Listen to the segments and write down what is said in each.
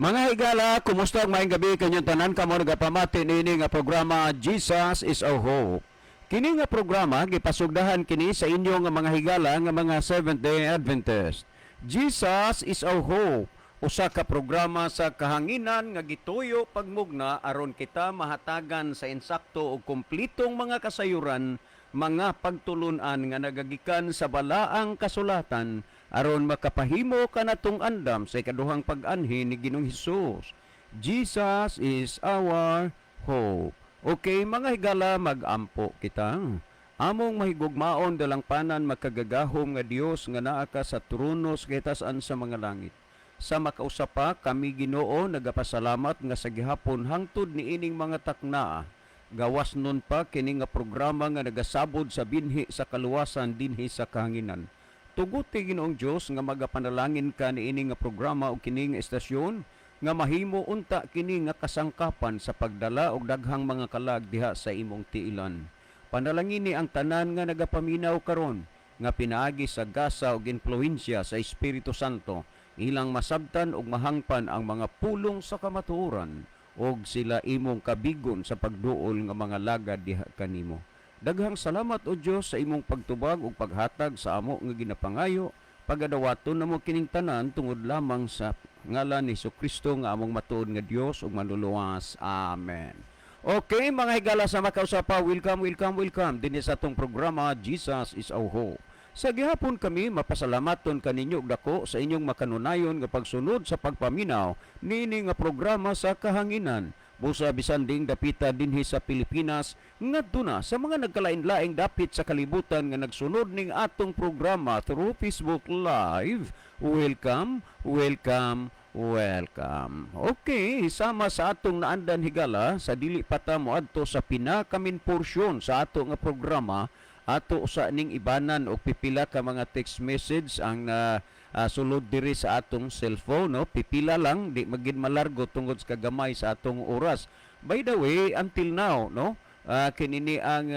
Mga higala, kumusta ang maayong gabi kanyang tanan kamo nagapamati nini nga programa Jesus is our Hope. Kini nga programa gipasugdahan kini sa inyo nga mga higala nga mga Seventh-day Adventist. Jesus is our Hope, usa ka programa sa kahanginan nga gituyo pagmugna aron kita mahatagan sa insakto ug kumplitong mga kasayuran, mga pagtulunan nga nagagikan sa balaang kasulatan aron makapahimo kanatong andam sa ikaduhang pag-anhi ni Ginoong Hesus. Jesus is our hope. Okay, mga higala, mag-ampo kita. Among mahigugmaon dalang panan makagagahom nga Dios nga naa ka sa tronos kaytasan sa mga langit. Sa makausapa kami Ginoo nagapasalamat nga sa gihapon hangtod ni ining mga takna. Gawas nun pa kini nga programa nga nagasabod sa binhi sa kaluwasan dinhi sa kahanginan. Tuguti Ginoong Dios nga magapanalangin ka ni ini nga programa o kini nga estasyon nga mahimo unta kini nga kasangkapan sa pagdala og daghang mga kalag diha sa imong tiilan. Panalangin ni ang tanan nga nagapaminaw karon nga pinaagi sa gasa ug influensya sa Espiritu Santo ilang masabtan ug mahangpan ang mga pulong sa kamatuoran og sila imong kabigon sa pagduol nga mga lagad diha kanimo. Daghang salamat o Dios sa imong pagtubag ug paghatag sa amo nga ginapangayo, pagadawaton namo kining tanan tungod lamang sa ngalan ni Jesucristo nga among matuod nga Dios ug manluluwas. Amen. Okay, mga higala sa makausapa, welcome dinhi sa atong programa Jesus is our Hope. Sa gihapon kami mapasalamaton kaninyo og dako sa inyong makanunayon nga pagsunod sa pagpaminaw niini nga programa sa kahanginan. Busa bisan ding dapita dinhi sa Pilipinas ngadto na sa mga nagkalain-laing dapit sa kalibutan nga nagsunod ning atong programa through Facebook Live. Welcome. Okay, sama sa atong naandan higala sa dili pa ta moadto sa pinakamin porsyon sa ato nga programa ato sa ning ibanan og pipila ka mga text message ang sulod diri sa atong cellphone, no? Pipila lang, di magin malargo tungod sa kagamay sa atong oras. By the way, until now, no? Kinini ang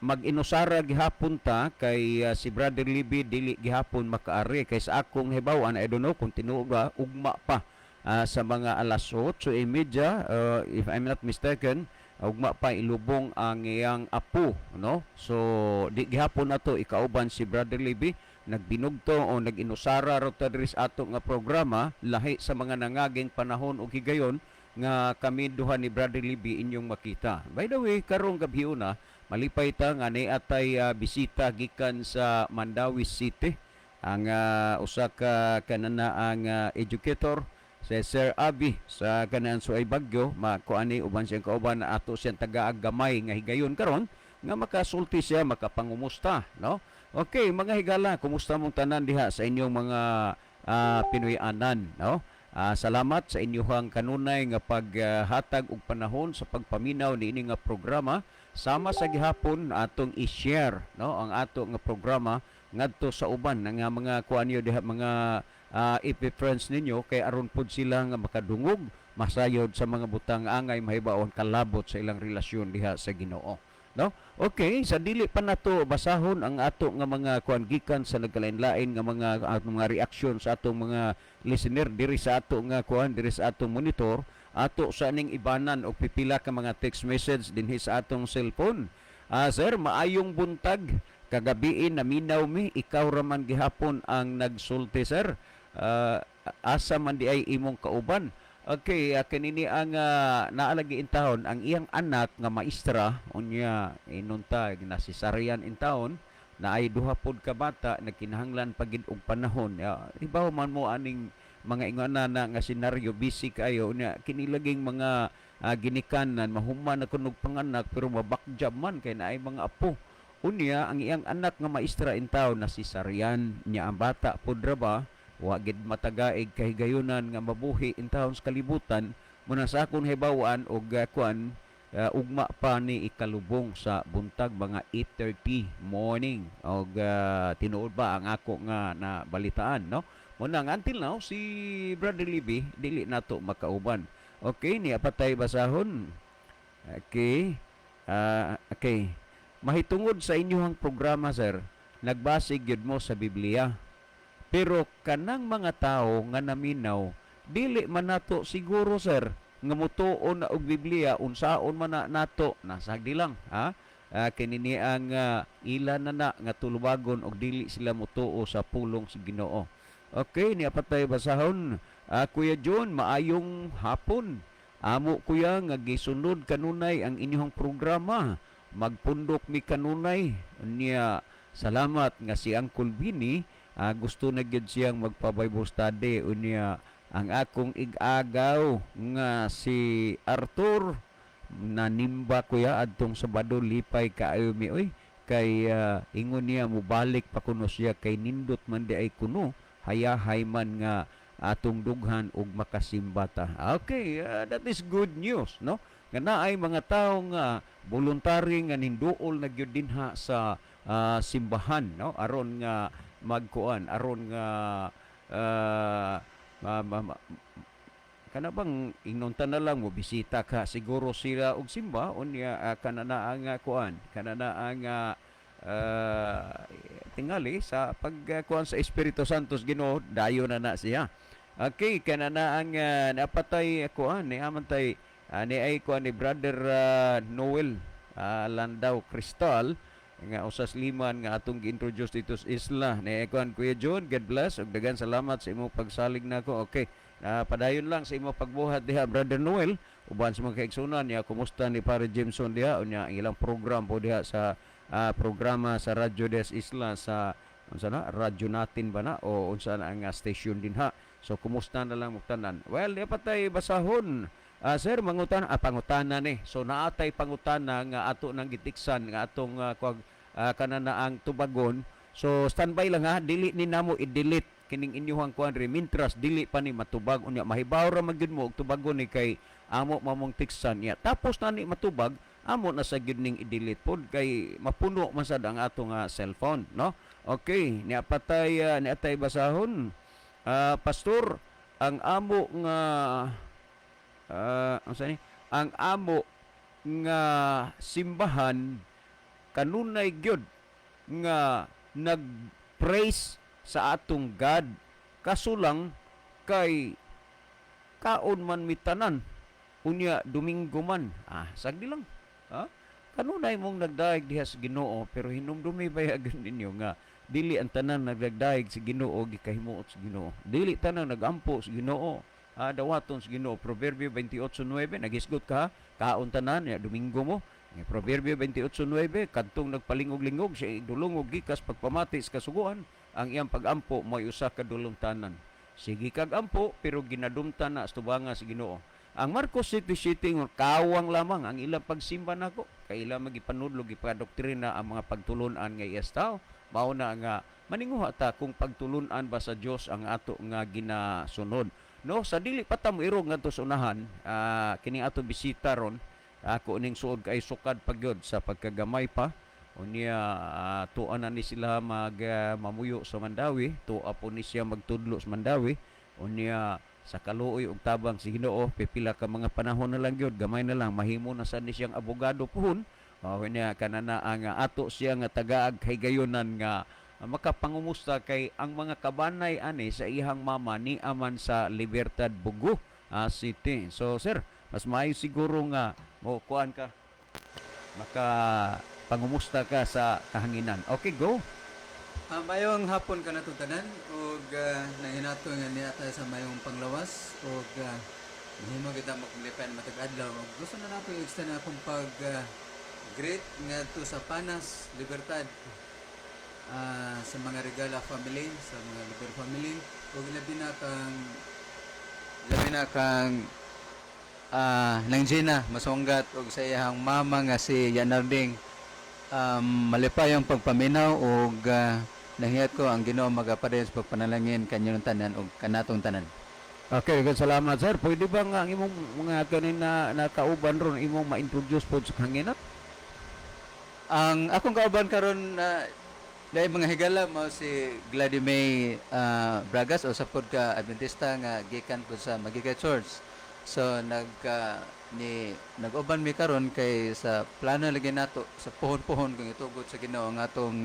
mag-inusara gihapon ta kay si Brother Libby dili gihapon makaari kay sa akong hibaw-an, I don't know kung tinuod ba ugma pa sa mga alas 8:30 if I'm not mistaken, ugma pa ilubong ang iyang apo, no? So di gihapon nato ikauban si Brother Libby nagbinugto o nag-inusara rota diri sa ato nga programa lahi sa mga nangaging panahon o higayon nga kami duha ni Brother Libby inyong makita. By the way, karong gabi na malipay ta nga ni atay bisita gikan sa Mandawi City ang usa ka kanana ang educator si Sir Abi sa kanang Suay Bagyo, makuani uban siyang kauban na ato siyang taga-agamay nga higayon karon nga makasulti siya, makapangumusta, no? Okay, mga higala, kumusta mong tanan diha sa inyong mga Pinoyanan, no? Salamat sa inyong kanunay nga paghatag og panahon sa pagpaminaw ni ini nga programa. Sama sa gihapon atong i-share, no, ang ato nga programa ngadto sa uban nga mga kuan niyo diha mga IP friends ninyo kay aron pud sila nga makadungog masayod sa mga butang angay mahibaon kalabot sa ilang relasyon diha sa Ginoo. No? Okay, sa dili pa nato basahon ang ato nga mga kuan gikan sa nagkalain-lain nga mga reaksyon sa atong mga listener diri sa ato nga kuan diri sa atong monitor, ato sa ning ibanan og pipila ka mga text message dinhi sa atong cellphone. Sir, maayong buntag. Kagabiin naminaw mi ikaw ra man gihapon ang nagsulti, sir. Asa man di ay imong kauban. Okay, kanini ang naalagi in taon ang iyang anak nga maestra unya inunta ginasisaryan in taon na ay duha pod ka bata nagkinahanglan pagid og panahon. Ibaw man mo aning mga ingana na nga senaryo busy kayo unya kinilaging mga ginikanan mahuman na kunog panganak pero mabakjab man kay naay mga apo. Unya ang iyang anak nga maestra in taon nasisaryan nya ang bata pod ra ba wa gid matagaig kahigayunan nga mabuhi in taon sa kalibutan muna sa akong hibawan og kuan ugma pa ni ikalubong sa buntag mga 8:30 morning og tinuod ba ang ako nga nabalitaan, no? Muna nga until now si Brother Libby dili nato makauban. Okay, ni apatay basahon. Okay. Okay. Mahitungod sa inyong programa, sir, nagbasig gyud mo sa Biblia. Pero kanang mga tao nga naminaw dili man nato siguro sir nga mutuon na og Biblia unsaon man na nato nasagdi lang ha. Kinini ang ila na nga tulubagon og dili sila mutuo sa pulong sa Ginoo. Okay, niya patay basahon. Kuya John, maayong hapon. Amo kuya nga gisunod kanunay ang inyong programa. Magpundok mi kanunay niya. Salamat nga si Uncle Bini gusto na gyud siyang magpa-Bible study unya ang akong igagaw nga si Arthur nanimba kuya adtong Sabado lipay kaayo mi oy kay ingon niya mubalik pa kuno siya kay nindot man di ay kuno hayahay man nga atong dughan og makasimbata. Okay, that is good news, no? Nga naay mga tawo nga voluntary nga ninduol na gyud dinha sa simbahan, no? Aron nga magkuan, aron nga kana bang inunta na lang mo bisita ka siguro sila og simba unya kana na ang kuan kana na ang tingali sa pagkuan sa Espiritu Santo Ginoo dayon na siya. Okay, kana na ang napatay kuan ni amantay ni ay kuan ni brother Noel Landau Cristal nga usas liman nga atong gi-introduce dito sa isla ni kuan Kuya John. God bless ug daghang salamat sa imong pagsalig nako. Okay, padayon lang sa imong pagbuhat diha brother Noel uban sa mga kaigsunan niya kumusta ni Pare Jameson diha unya ang ilang program po diha sa programa sa Radyo des Isla sa unsa na radyo natin ba na o unsa na ang station din ha. So kumusta na lang muktanan. Well, di patay basahon. Sir, pangutana ni. So naatay pangutana nga ato nang gitiksan nga atong kanana ang tubagon. So standby lang ha, dili ni namo i-delete kining inyong kuan remintras dili pa ni matubag unya mahibaw ra magyud mo og tubagon ni kay amo mamong tiksan niya. Tapos na ni matubag amo na sa gyud ning i-delete pod kay mapuno man sad ang atong cellphone, no? Okay, ni atay basahon. Pastor, ang amo nga ang amo nga simbahan kanunay gyud nga nag-praise sa atong God kaso lang kay kaon man mitanan unya Domingo man sagdi lang kanunay mong nagdaig diha sa Ginoo pero hinumdumi bayagan ninyo nga dili ang tanan nagdagdaig sa Ginoo gikahimuot sa Ginoo dili tanan nagampo sa Ginoo dawaton sa Ginoo. Proverbio 28:9 nagisgot ka kaon tanan ya Domingo mo. Proverbio 28:9 kadtong nagpalingog-lingog siya idulongog gikas pagpamati sa kasuguan ang iyang pagampo mo'y usa ka dulong tanan. Sige kag ampo pero ginadumtan na sa tubanga sa Ginoo. Ang Marcos 7:7 kawang lamang ang ilang pagsimba nako kay ila magipanudlog ipadoktrina ang mga pagtulunan nga iyas tao. Mao na nga maninguha ta kung pagtulunan ba sa Dios ang ato nga ginasunod. No, sa dili pa ta mo irog ngadto sa unahan, kini ato bisita ron ako ning suod kay sukad pagyod sa pagkagamay pa unya tuan na ni sila mamuyo sa Mandawi, tuwa po ni siya magtudlo sa Mandawi unya sa kaluoy og tabang si Ginoo pipila ka mga panahon na lang gyud gamay na lang mahimo na sad ni siyang abogado puhon unya kanana ang ato siya nga tagaag kay gayonan nga makapangumusta kay ang mga kabanay ani sa ihang mama ni aman sa Libertad Bugo City. So sir, mas maayo siguro nga mo kuan ka maka pangumusta ka sa kahanginan. Okay, go. Mayong hapon ka natutanan og nahinato nga niya tayo sa mayong panglawas og himo kita makulipan matag adlaw. Gusto na nato i-extend akong pag great ngadto sa Panas Libertad sa mga Regala family, sa mga Liber family ug labi na kang nang Gina masunggat og sa iyang mama nga si Yanarding malipay ang pagpaminaw og nahiyat ko ang Ginoo magaparin sa pagpanalangin kanyang tanan og kanatong tanan. Okay, salamat sir. Pwede ba nga ang imong mga kanin na nakauban ron imong ma-introduce po sa kahanginan? Ang akong kauban karon dahil mga higala mo si Gladymay Bragas o sapod ka Adventista nga gikan po sa Magigay Church. So nag-uban mi karon kay sa plano lagi nato sa pohon-pohon kung itugot sa Ginoo nga atong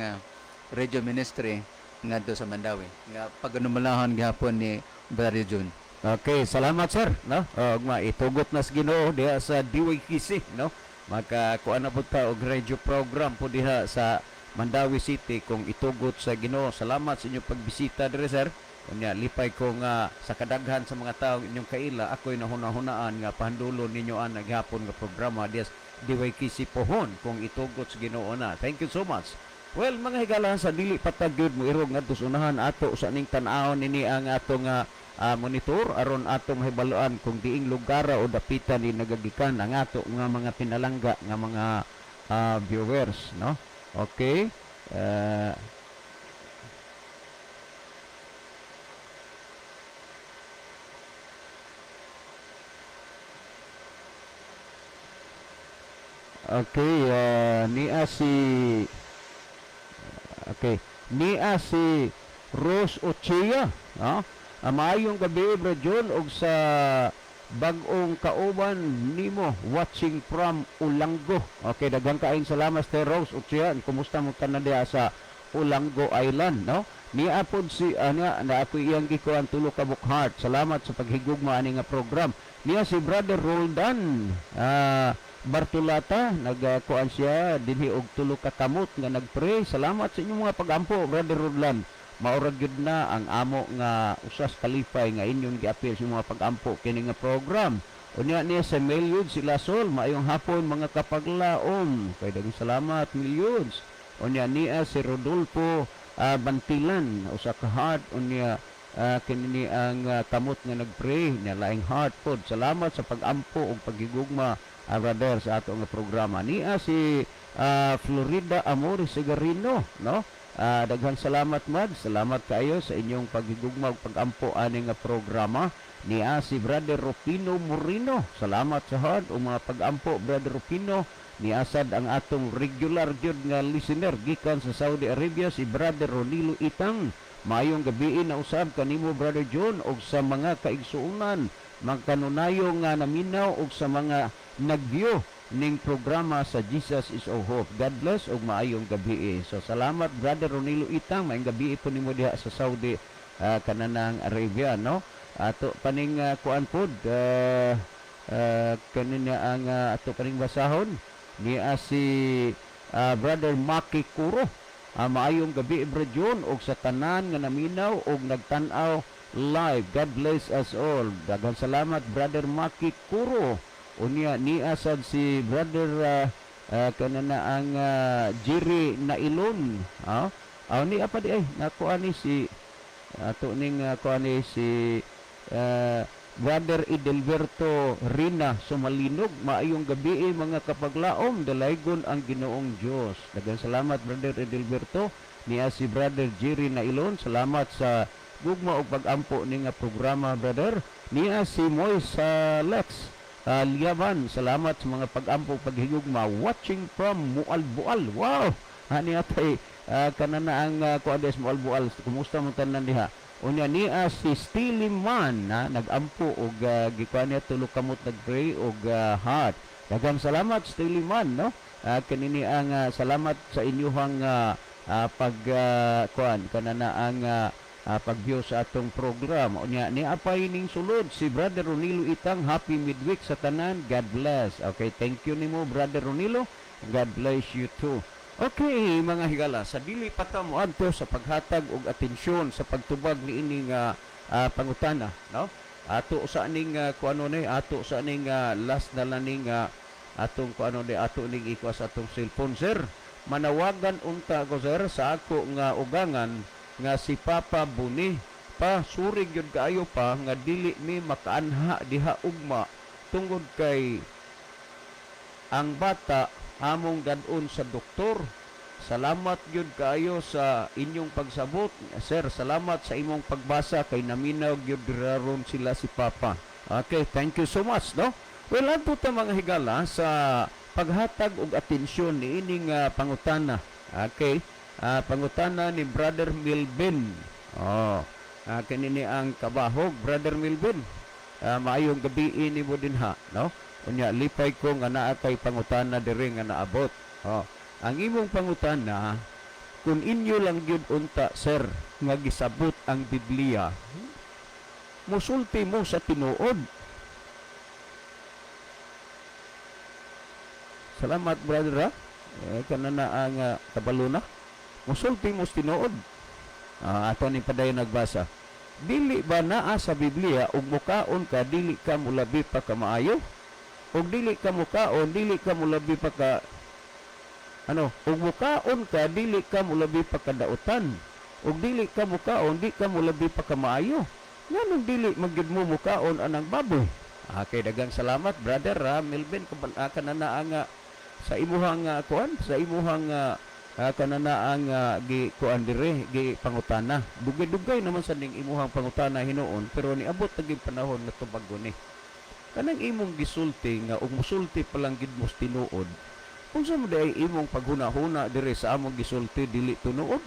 radio ministry ngadto sa Mandawi. Nga paganumalahon gihapon ni Brother June. Okay, salamat sir, no? Og maitugot na sa Ginoo diha sa DYKC, no? Makakuan na pud ta og radio program po diha sa Mandawi City kung itugot sa Ginoo. Salamat sa inyong pagbisita dire sir. Unya lipay ko nga sa kadaghan sa mga tawo inyong kaila ako'y nahuna-hunaan nga pahandulon ninyo ang naghapon nga programa diha sa DYKC pohon kung itugot sa Ginoo na. Thank you so much. Well, mga higala sa dili patagyod mo irog ngadto sa unahan ato sa ning tan-awon nini ang atong monitor aron atong mahibaluan kung diing lugar o dapitan ni nagagikan ang ato nga mga pinalangga nga mga viewers, no? Okay? Okay, niya si Okay. Niya si Rose Ochia, no? Maayong gabi bro John og sa bag-ong kauban nimo watching from Ulango. Okay, daghang kaayong salamat kay Rose Ochia. Kumusta mo tanan diha sa Ulango Island, no? Niya pod si na ako iyang gikuan tulo ka bukhat. Salamat sa paghigugma ani nga program. Niya si Brother Roldan. Bartolata nagkuan siya dinhi og tulo ka kamot nga nagpray. Salamat sa inyong mga pag-ampo Brother Rodlan. Maurag gyud na ang amo nga usas kalipay nga inyon giapil sa mga pag-ampo kini nga program. Unya niya sa Millions sila Sol maayong hapon mga kapaglaom. Kay daghang salamat Millions. Unya niya si Rodolfo Bantilan usa ka heart unya kini ang kamot nga nagpray nya laing heart pod. Salamat sa pag-ampo ug paghigugma brother sa ato nga programa. Niya si Florida Amores Segarino, no? Daghang salamat mad. Salamat kayo sa inyong paghigugma ug pag-ampo ani nga programa. Niya si Brother Rufino Moreno. Salamat sa hard o mga pag-ampo Brother Rufino. Niasad ang atong regular jud nga listener gikan sa Saudi Arabia si Brother Ronilo Itang. Mayong gabi na usab kanimo Brother John og sa mga kaigsuonan magkanunayo nga naminaw og sa mga nag-view ning programa sa Jesus is Our Hope. God bless og maayong gabi. So salamat Brother Ronilo Itang, maayong gabi po nimo diha sa Saudi kananang Arabia, no? Ato paning kuan pod kanina ang ato paning basahon ni si Brother Maki Kuro. Maayong gabi Brother John og sa tanan nga naminaw og nagtan-aw live. God bless us all. Daghang salamat Brother Maki Kuro. Unya niasad si Brother kanana ang Jerry Nailon. Ni apa di ay nakuha ni si ato ning kuha ni si Brother Edelberto Rina Sumalinog. Maayong gabi mga kapaglaom, dalaygon ang Ginoong Dios. Daghang salamat Brother Edelberto. Niya si Brother Jerry Nailon. Salamat sa gugma og pag-ampo ning programa brother. Niya si Moise Lex Liaban, salamat sa mga pag-ampo paghigugma watching from Mualbual. Wow, hani atay kanana ang kuades Mualbual. Kumusta mo tanan diha? Unya niya si Stiliman nag-ampo og gikuan niya tulo kamot nagpray og heart. Daghang salamat Stiliman, no? Kanini ang salamat sa inyong kuan kanana ang pag-view sa atong program. Unya ni apay ning sulod si Brother Ronilo Itang. Happy midweek sa tanan. God bless. Okay, thank you nimo Brother Ronilo. God bless you too. Okay, mga higala, sa dili pa ta moadto sa paghatag og atensyon sa pagtubag ni ining pangutana, no? Ato sa ning kuano ni, ato sa ning last na laning atong kuano ni ato ning ikwas atong cellphone sir. Manawagan unta ko sir sa ako nga ugangan nga si Papa Buni pa surig yun kaayo pa nga dili mi makaanha diha ugma tungod kay ang bata among dadon sa doktor. Salamat yun kaayo sa inyong pagsabot sir. Salamat sa imong pagbasa kay naminaw yun ron sila si Papa. Okay, thank you so much, no? Well, adto ta mga higala sa paghatag og atensyon ni ining pangutana. Okay, pangutana ni Brother Milvin. Kanini ang kabahog Brother Milvin. Maayong gabi ini mo din ha, no? Unya lipay ko nga naa kay pangutana diri nga naabot. Ang imong pangutana kung inyo lang gyud unta sir nga gisabot ang Biblia. musulti mo sa tinuod. Salamat brother ha. Kanana ang kabalo na. Musulti mo sa tinuod. Ato ni padayon nagbasa. Dili ba naa sa Biblia ug mukaon ka dili ka mulabi pa ka maayo? Ug dili ka mukaon dili ka mulabi pa ka ug mukaon ka dili ka mulabi pa ka dautan. Ug dili ka mukaon di ka mulabi pa ka maayo. Nganong dili magyud mo mukaon anang baboy? Kay dagang salamat brother Melvin kanana ang sa imuhang kuan sa imuhang kanana ang gi kuan dire gi pangutana. Dugay-dugay naman sa ning imuhang pangutana hinuon pero niabot na gyud panahon nga tubago ni. Kanang imong gisulti nga ug musulti pa lang gid mo tinuod. Unsa mo day imong paghuna-huna dire sa among gisulti dili tunuod?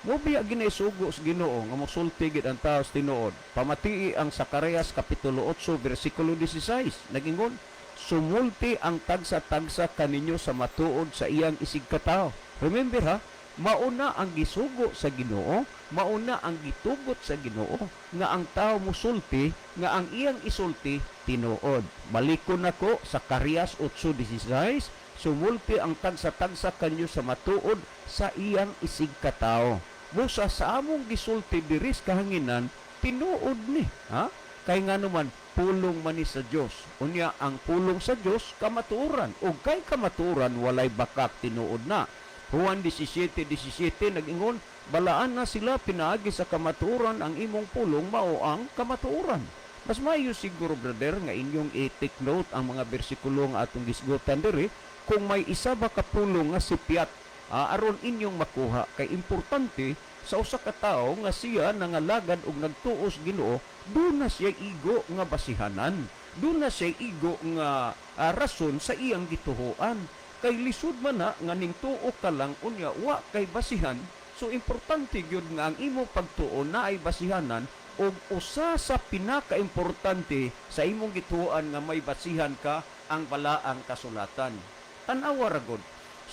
Mo biya ginay sugo sa Ginoo nga mosulti gid ang tawo sa tinuod. Pamatii ang Zacarias kapitulo 8 bersikulo 16 nagingon, sumulti ang tagsa-tagsa kaninyo sa matuod sa iyang isig katawo. Remember ha, mauna ang gisugo sa Ginoo, mauna ang gitugot sa Ginoo nga ang tawo musulti nga ang iyang isulti tinuod. Balikon nako sa Zacarias 8:16, sumulti ang tagsa-tagsa kanyo sa matuod sa iyang isig katawo. Busa sa among gisulti diris kahanginan tinuod ni ha, kay nga naman pulong man ni sa Dios. Unya ang pulong sa Dios kamatuoran, ug kay kamatuoran walay bakak tinuod na. Juan 17:17 nag-ingon, balaan na sila pinaagi sa kamatuoran ang imong pulong mao ang kamatuoran. Mas maayo siguro brother nga inyong i-take note ang mga bersikulo nga atong gisgutan diri kung may isa ba ka pulong nga sipyat aron inyong makuha kay importante sa usa ka tawo nga siya nangalagad og nagtuos Ginoo, doon na siya igo nga basihanan, doon na siya igo nga rason sa iyang gituhoan. Kay lisod man na nga ning tuo ka lang unya wa kay basihan, so importante gyud nga ang imong pagtuo na ay basihanan og usa sa pinaka-importante sa imong gituoan nga may basihan ka ang balaang kasulatan. Tan-awa ra gud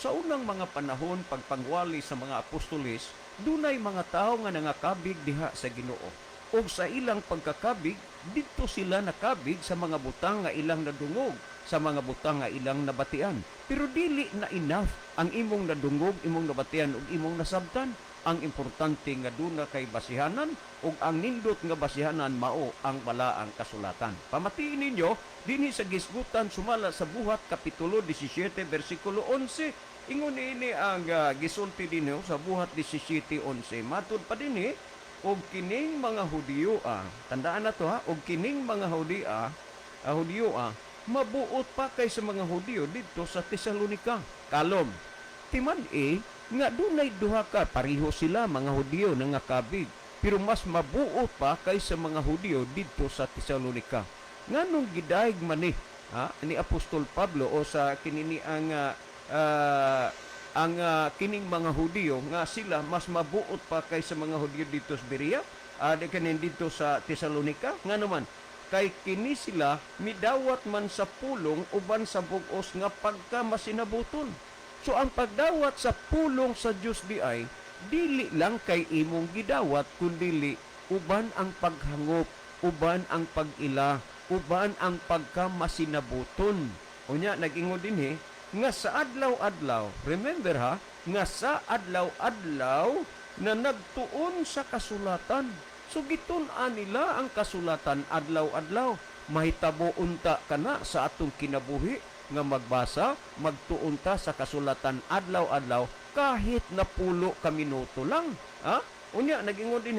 sa unang mga panahon pagpangwali sa mga apostoles, dunay mga tao nga nangakabig diha sa Ginoo. Og sa ilang pagkakabig, dito sila nakabig sa mga butang nga ilang nadungog, sa mga butang nga ilang nabatian. Pero dili na enough ang imong nadungog, imong nabatian ug imong nasabtan. Ang importante nga duna kay basihanan ug ang nindot nga basihanan mao ang balaang kasulatan. Pamatiin ninyo dinhi sa gisgutan sumala sa Buhat kapitulo 17 bersikulo 11. Ingon ini ang gisulti dinho sa Buhat 17:11. Matud pa dinhi og kining mga Hudiyo tandaan na to ha, og kining mga Hudiyo mabuot pa kay sa mga Hudiyo dito sa Tesalonika. Kalom timan nga dunay duha ka pareho sila mga Hudiyo nangakabig, pero mas mabuot pa kaysa mga Hudiyo dito sa Tesalonika. Nganong gidaig man ni Apostol Pablo o sa kinini ang kining mga Hudiyo nga sila mas mabuot pa kaysa mga Hudiyo dito sa Berea, kanin dito sa Tesalonika. Nga naman kay kini sila midawat man sa pulong uban sa bug-os nga pagka masinabuton. So ang pagdawat sa pulong sa Dios di ay dili lang kay imong gidawat kundi uban ang paghangop, uban ang pag-ila, uban ang pagkamasinabuton. Unya nag-ingon dinhi nga sa adlaw-adlaw, remember ha, nga sa adlaw-adlaw na nagtuon sa kasulatan. So gitun-an nila ang kasulatan adlaw-adlaw. Mahitabo unta kana sa atong kinabuhi nga magbasa, magtuunta sa kasulatan adlaw-adlaw kahit na pulo ka minuto lang. Unya, nag-ingon din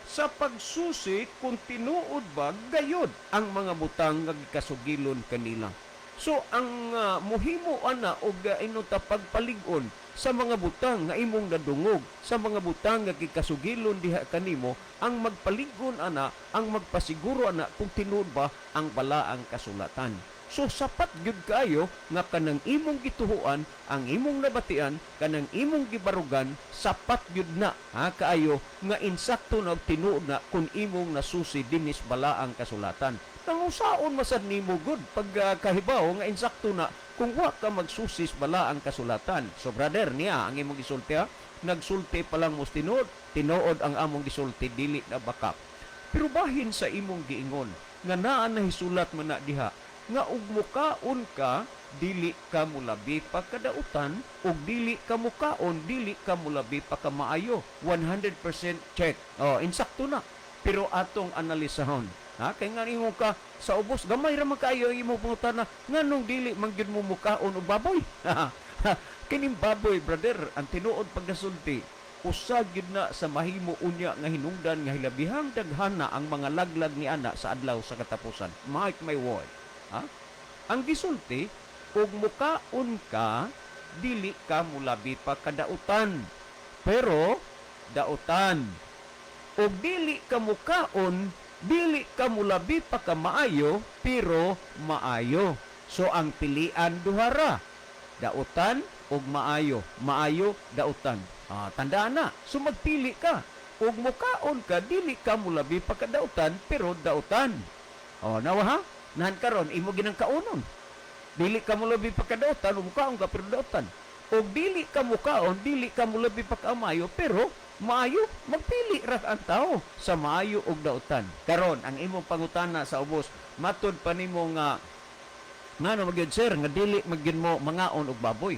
sa pagsusi kung tinuod ba gayod ang mga butang nga gikasugilon kanila. So, ang muhimo ana og inuta pagpalig-on sa mga butang nga imong nadungog, sa mga butang nga gikasugilon diha kanimo, ang magpalig-on ana, ang magpasiguro ana kung tinuod ba ang balaang kasulatan. So sapat gyud kayo nga kanang imong gituhuan, ang imong nabatian, kanang imong gibarugan, sapat gyud na kaayo nga insakto na tinuod na kung imong nasusi dinis balaang kasulatan. Nangusaon masad nimo gud pag kahibaw nga insakto na kung wa ka magsusis balaang kasulatan. So brother niya ang imong gisulti nagsulti pa lang mos tinuod ang among gisulti dili na bakak. Pero bahin sa imong giingon nga naa na hisulat man na diha nga ug mukaon ka dili ka mulabi pa kadautan ug dili ka mukaon dili ka mulabi pa ka maayo. 100% check. Insakto na. Pero atong analisahon, kay nga nimo ka sa ubos gamay ra man kaayo ang imong pangutana nganong dili man gyud mo mukaon og baboy. Kining baboy, brother, ang tinuod pagkasulti, usa gyud na sa mahimo unya nga hinungdan nga hilabihang daghana ang mga laglag ni ana sa adlaw sa katapusan. Mark my word. Ang gisulti, ug mukaon ka, dili ka mulabi pa kadautan. Pero dautan. Ug dili ka mukaon, dili ka mulabi pa ka maayo, pero maayo. So ang pilian duhara, dautan ug maayo. Maayo, dautan. Tandaan na. So magpili ka. Ug mukaon ka, dili ka mulabi pa ka dautan, pero dautan. Nawa ha? Nahan karon imo ginang kaunon. Dili ka mulabi pa ka dautan, ug mukaon ka, pero dautan. Ug dili ka mukaon, dili ka mulabi pa ka maayo, pero maayo. Magpili ra ang tao sa maayo ug dautan. Karon ang imong pangutana sa ubos, matud pa nimo nga ngano magyud sir nga dili magyud mo mangaon og baboy.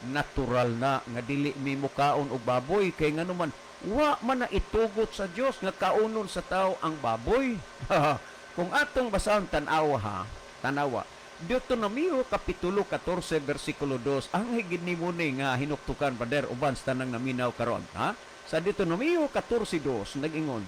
Natural na nga dili mi mukaon og baboy kay ngano man wa man na itugot sa Dios nga kaunon sa tao ang baboy. Kung atong basahon tan-awa tanawa. Deuteronomio kapitulo 14 bersikulo 2 ang higid nimo ni nga hinuktukan brother uban sa tanang naminaw karon Sa Deuteronomio 14:2 nag-ingon,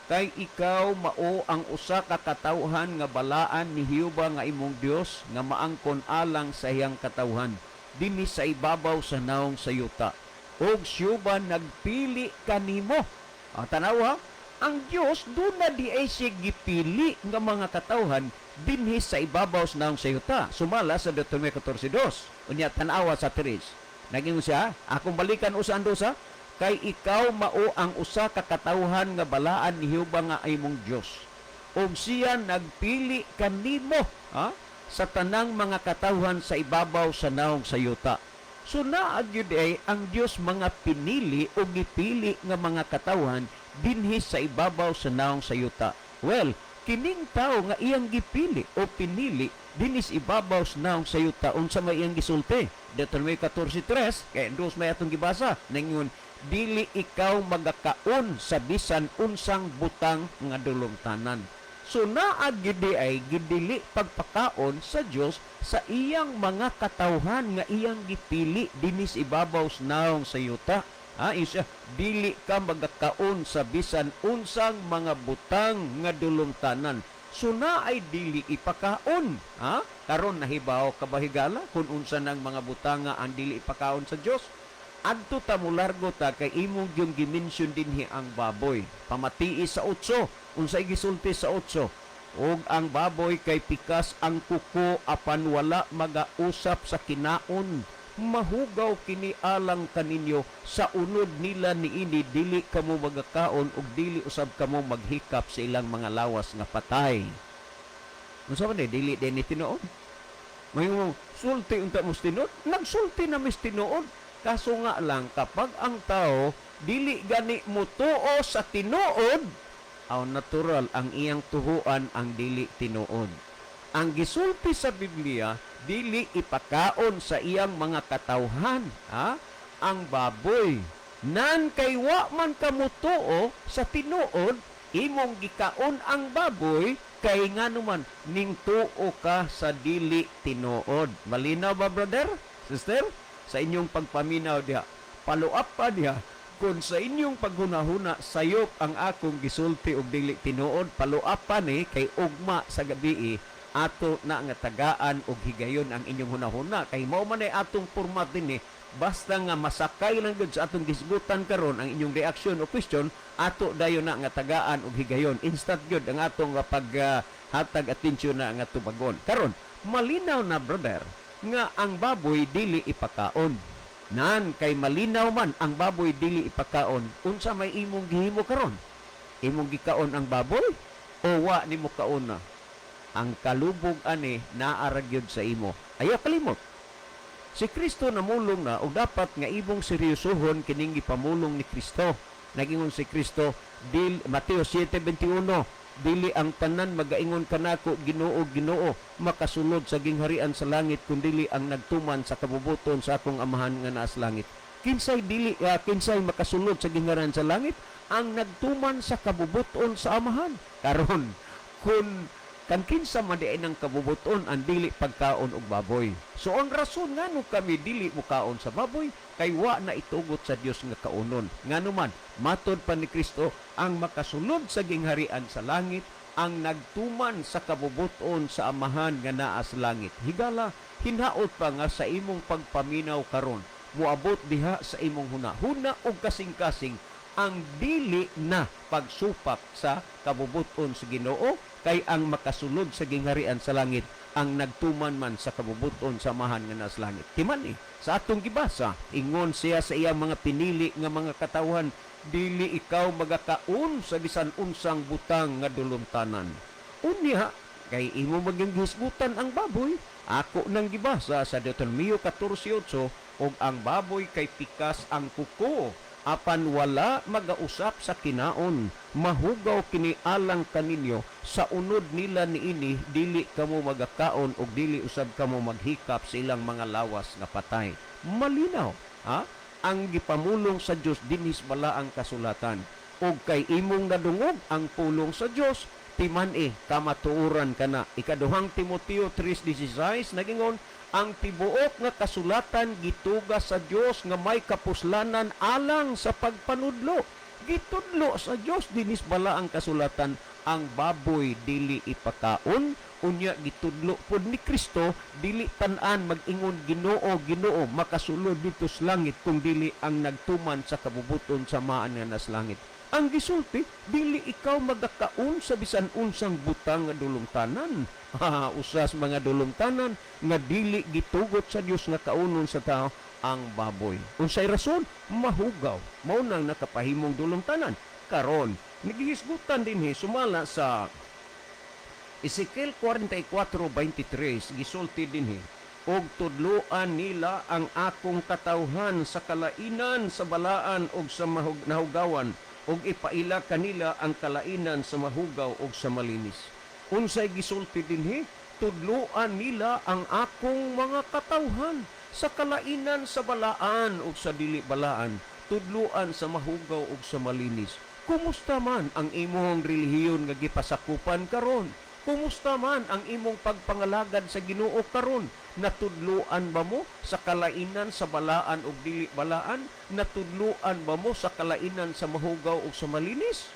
kay ikaw mao ang usa ka katawhan nga balaan ni Jehova nga imong Dios nga maangkon alang sa iyang katawhan dinhi sa ibabaw sa naong sa yuta. Og Jehova nagpili kanimo. Tanaw ang Dios do na di ay siya gipili nga mga katawhan dinhi sa ibabaw sa naong sa yuta. Sumala sa Deuteronomio 14:2. Unya tanawa sa 3. Naging siya, akong balikan usan dosa, kay ikaw mao ang usa ka katawhan nga balaan ni Jehova nga imong Dios. Og siya nagpili kanimo sa tanang mga katawhan sa ibabaw sa naong sa yuta. So naa gyud ay ang Dios mga pinili o gipili nga mga katawhan dinhi sa ibabaw sa naong sa yuta. Well, kining tao nga iyang gipili o pinili dinhi sa ibabaw sa naong sa yuta unsa may iyang gisulti. Deuteronomio 14:3 kay dos may atong gibasa ningon dili ikaw magakaon sa bisan unsang butang nga dulongtanan. So naa gidi ay gidili pagpakaon sa Dios sa iyang mga katawhan nga iyang gipili dinhi sa ibabaw sa naong sa yuta. Isa dili ka magakaon sa bisan unsang mga butang nga dulongtanan. So na ay dili ipakaon. Karon nahibaw kabahigala kung unsa nang mga butanga ang dili ipakaon sa Dios. Adto ta mo largo ta kay imong yung gimension dinhi ang baboy. Pamatii sa 8. Unsay gisulti sa 8? Og ang baboy kay pikas ang kuko apan wala magausap sa kinaon. Mahugaw kini alang kaninyo sa unod nila niini dili kamo magakaon ug dili usab kamo maghikap sa ilang mga lawas nga patay. Unsa man dili din ni tinuod? May sulti unta mo tinuod? Nagsulti na mis tinuod. Kaso nga lang, kapag ang tao dili gani mutuo sa tinuod, natural ang iyang tuhuan ang dili tinuod. Ang gisulti sa Biblia, dili ipakaon sa iyang mga katawhan, ang baboy. Nan kay wa man ka mutuo sa tinuod, imong gikaon ang baboy, kay nga naman, ning tuo ka sa dili tinuod. Malinaw ba, brother? Sister? Sa inyong pagpaminaw diha, paluap pa diha, kung sa inyong paghunahuna sayop ang akong gisulti og dili tinuod, paluap pa ni kay ugma sa gabi ato na nga tagaan og higayon ang inyong hunahuna kay mao man ay atong format din basta nga masakay lang gud sa atong gisgutan karon ang inyong reaksyon o question ato dayon na nga tagaan og higayon instant gud ang atong paghatag atensyon na nga tubagon karon malinaw na brother nga ang baboy dili ipakaon. Nan kay malinaw man ang baboy dili ipakaon, unsa may imong gihimo karon? Imong gikaon ang baboy o wa nimo kaon na? Ang kalubog ani naara gyud sa imo. Ayaw kalimot. Si Kristo namulong na ug dapat nga imong seryosohon kining gipamulong ni Kristo. Nagingon si Kristo, Mateo 7:21, dili ang tanan magaingon kanako Ginoo Ginoo makasulod sa gingharian sa langit kundi ang nagtuman sa kabubuton sa akong amahan nga naa sa langit. Kinsay makasulod sa gingharian sa langit? Ang nagtuman sa kabubuton sa amahan. Karon kun kan kinsa man di ng kabubuton ang dili pagkaon og baboy. So ang rason ngano kami dili mo kaon sa baboy kay wa na itugot sa Dios nga kaunon. Ngano man matod pa ni Kristo ang makasulod sa gingharian sa langit ang nagtuman sa kabubuton sa amahan nga naa sa langit. Higala hinaot pa nga sa imong pagpaminaw karon muabot diha sa imong hunahuna og kasing-kasing ang dili na pagsupak sa kabubuton sa Ginoo kay ang makasulod sa gingharian sa langit ang nagtuman man sa kabubuton sa amahan nga nas langit. Timan sa atong gibasa, ingon siya sa iyang mga pinili nga mga katawhan, dili ikaw magakaon sa bisan unsang butang nga dulumtanan. Unya, kay imo maging hisgutan ang baboy, ako nang gibasa sa Deuteronomio 14:8, og ang baboy kay pikas ang kuko, apan wala magausap sa kinaon, mahugaw kini alang kaninyo, sa unod nila niini dili kamo magakaon og dili usab kamo maghikap sa ilang mga lawas nga patay. Malinaw, ha? Ang gipamulong sa Dios dinhis bala ang kasulatan. Og kay imong nadungog ang pulong sa Dios, timan kamatuoran kana. Ikaduhang Timoteo 3:16 nagingon, ang tibuok nga kasulatan gituga sa Dios nga may kapuslanan alang sa pagpanudlo. Gitudlo sa Dios dinis bala ang kasulatan, ang baboy dili ipakaon, unya gitudlo pod ni Kristo dili tan-an mag-ingon Ginoo Ginoo makasulod dito sa langit kung dili ang nagtuman sa kabubuton sa maan nga nas langit. Ang gisulti, dili ikaw magakaon sa bisan unsang butang nga dulumtanan. Usas mga dulumtanan nga dili gitugot sa Dios nga kaunon sa tao ang baboy. Unsay rason? Mahugaw. Mao nang nakapahimong dulumtanan. Karon, nagihisgutan din sumala sa Ezekiel 44:23 gisulti din og tudloan nila ang akong katawhan sa kalainan sa balaan og sa nahugawan og ipaila kanila ang kalainan sa mahugaw og sa malinis. Unsay gisulti dinhi? Tudloan nila ang akong mga katawhan sa kalainan sa balaan ug sa dili balaan, tudloan sa mahugaw ug sa malinis. Kumusta man ang imong relihiyon nga gipasakupan karon? Kumusta man ang imong pagpangalagad sa Ginoo karon? Natudloan ba mo sa kalainan sa balaan ug dili balaan? Natudloan ba mo sa kalainan sa mahugaw ug sa malinis?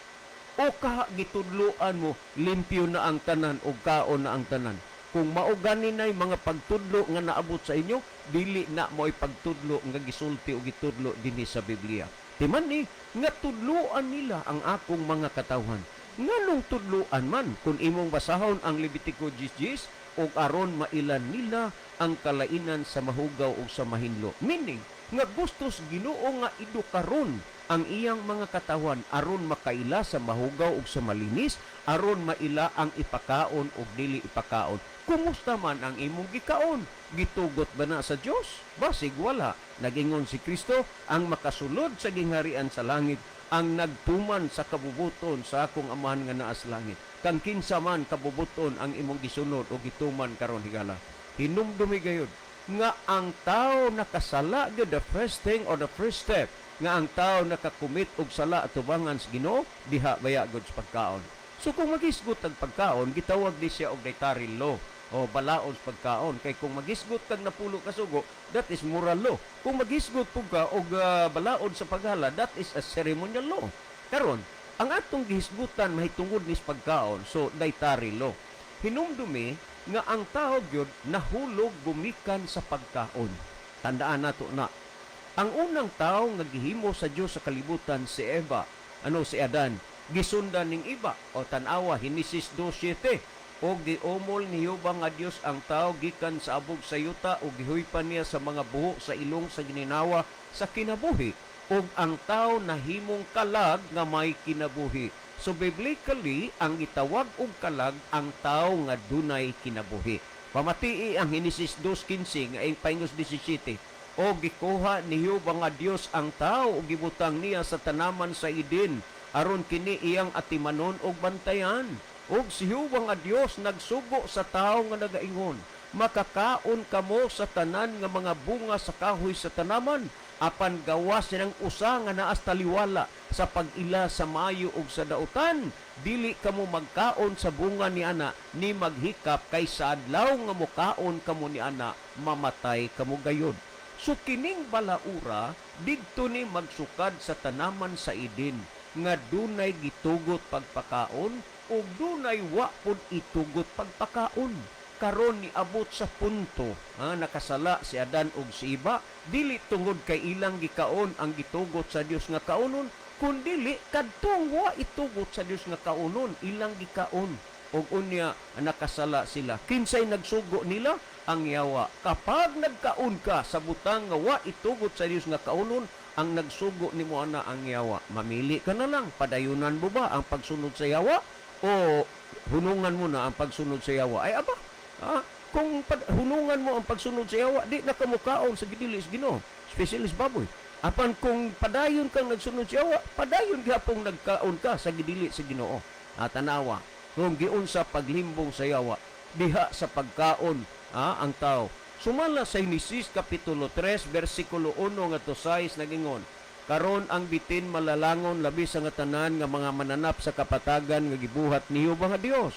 O gitudloan mo limpyo na ang tanan ug kaon na ang tanan? Kung mao gani nay mga pagtudlo nga naabot sa inyo, dili na mo'y pagtudlo nga gisulti o gitudlo dinhi sa Biblia. Timan nga tudloan nila ang akong mga katawhan. Nganong tudloan man kung imong basahon ang Levitico 10:10 o aron mailan nila ang kalainan sa mahugaw o sa mahinlo. Meaning, nga gustos Ginoo nga idukaron ang iyang mga katawan aron makaila sa mahugaw o sa malinis, aron maila ang ipakaon o dili ipakaon. Kumusta man ang imong gikaon? Gitugot ba na sa Dios? Basig wala. Nagingon si Kristo, ang makasulod sa gingharian sa langit, ang nagtuman sa kabubuton sa akong amahan nga naa sa langit. Kang kinsa man kabubuton ang imong gisunod o gituman karon higala. Hinumdumi gayud nga ang tao nakasala gyud, the first thing or the first step nga ang tao nakakumit og sala atubangan sa Ginoo, diha baya gud sa pagkaon. So kung magisgot ang pagkaon, gitawag di siya og dietary law o balaod sa pagkaon. Kay kung magisgot kag napulo ka sugo, that is moral law. Kung magisgot pug ka og balaod sa paghala, that is a ceremonial law. Karon, ang atong gihisgutan mahitungod ni sa pagkaon, so dietary law. Hinumdumi nga ang tao gyud nahulog gumikan sa pagkaon. Tandaan nato na ang unang tao nga gihimo sa Dios sa kalibutan si Eva, si Adan, gisundan ning iba o tan-awa Henesis 2:7 og giomol ni Jehova nga Dios ang tao gikan sa abog sa yuta ug gihuypan niya sa mga buho sa ilong sa gininawa sa kinabuhi ug ang tao nahimong kalag nga may kinabuhi. So biblically ang gitawag og kalag ang tao nga dunay kinabuhi. Pamatii ang Henesis 2:15 nga ing paingos 17. O gikuha ni Jehova nga Dios ang tao ug gibutang niya sa tanaman sa Eden aron kini iyang atimanon og bantayan. Og si Jehova nga Dios nagsugo sa tao nga nagaingon, makakaon kamo sa tanan nga mga bunga sa kahoy sa tanaman, apan gawas nilang usa nga naas taliwala sa pag-ila sa maayo ug sa dautan. Dili kamo magkaon sa bunga ni ana ni maghikap, kay sa adlaw nga mokaon kamo ni ana mamatay kamo gayod. So kining balaura didto ni magsukad sa tanaman sa Eden nga dunay gitugot pagpakaon ug dunay wa pod itugot pagpakaon. Karon ni abot sa punto nakasala si Adan ug si Iba, dili tungod kay ilang gikaon ang gitugot sa Dios nga kaunon, kundili kadtong wa itugot sa Dios nga kaunon ilang gikaon. Og unya nakasala sila, kinsay nagsugo nila? Ang Yawa. Kapag nagkaon ka sa butang nga wa itugot sa Dios nga kaunon, ang nagsugo nimo ana ang Yawa. Mamili ka na lang, padayunan mo ba ang pagsunod sa Yawa o hunungan mo na ang pagsunod sa Yawa? Ay aba, kung hunungan mo ang pagsunod sa Yawa, di na kamukaon sa gidilis Ginoo, specialist baboy. Apan kung padayon kang nagsunod sa Yawa, padayon gyapong nagkaon ka sa gidili sa Ginoo. Tanawa, kung giunsa paglimbong sa Yawa, diha sa pagkaon ang tao. Sumala sa Henesis Kapitulo 3, versikulo 1 nga to 6 nagingon, karon ang bitin malalangon labi sa nga tanan nga mga mananap sa kapatagan nga gibuhat ni Jehova nga Dios.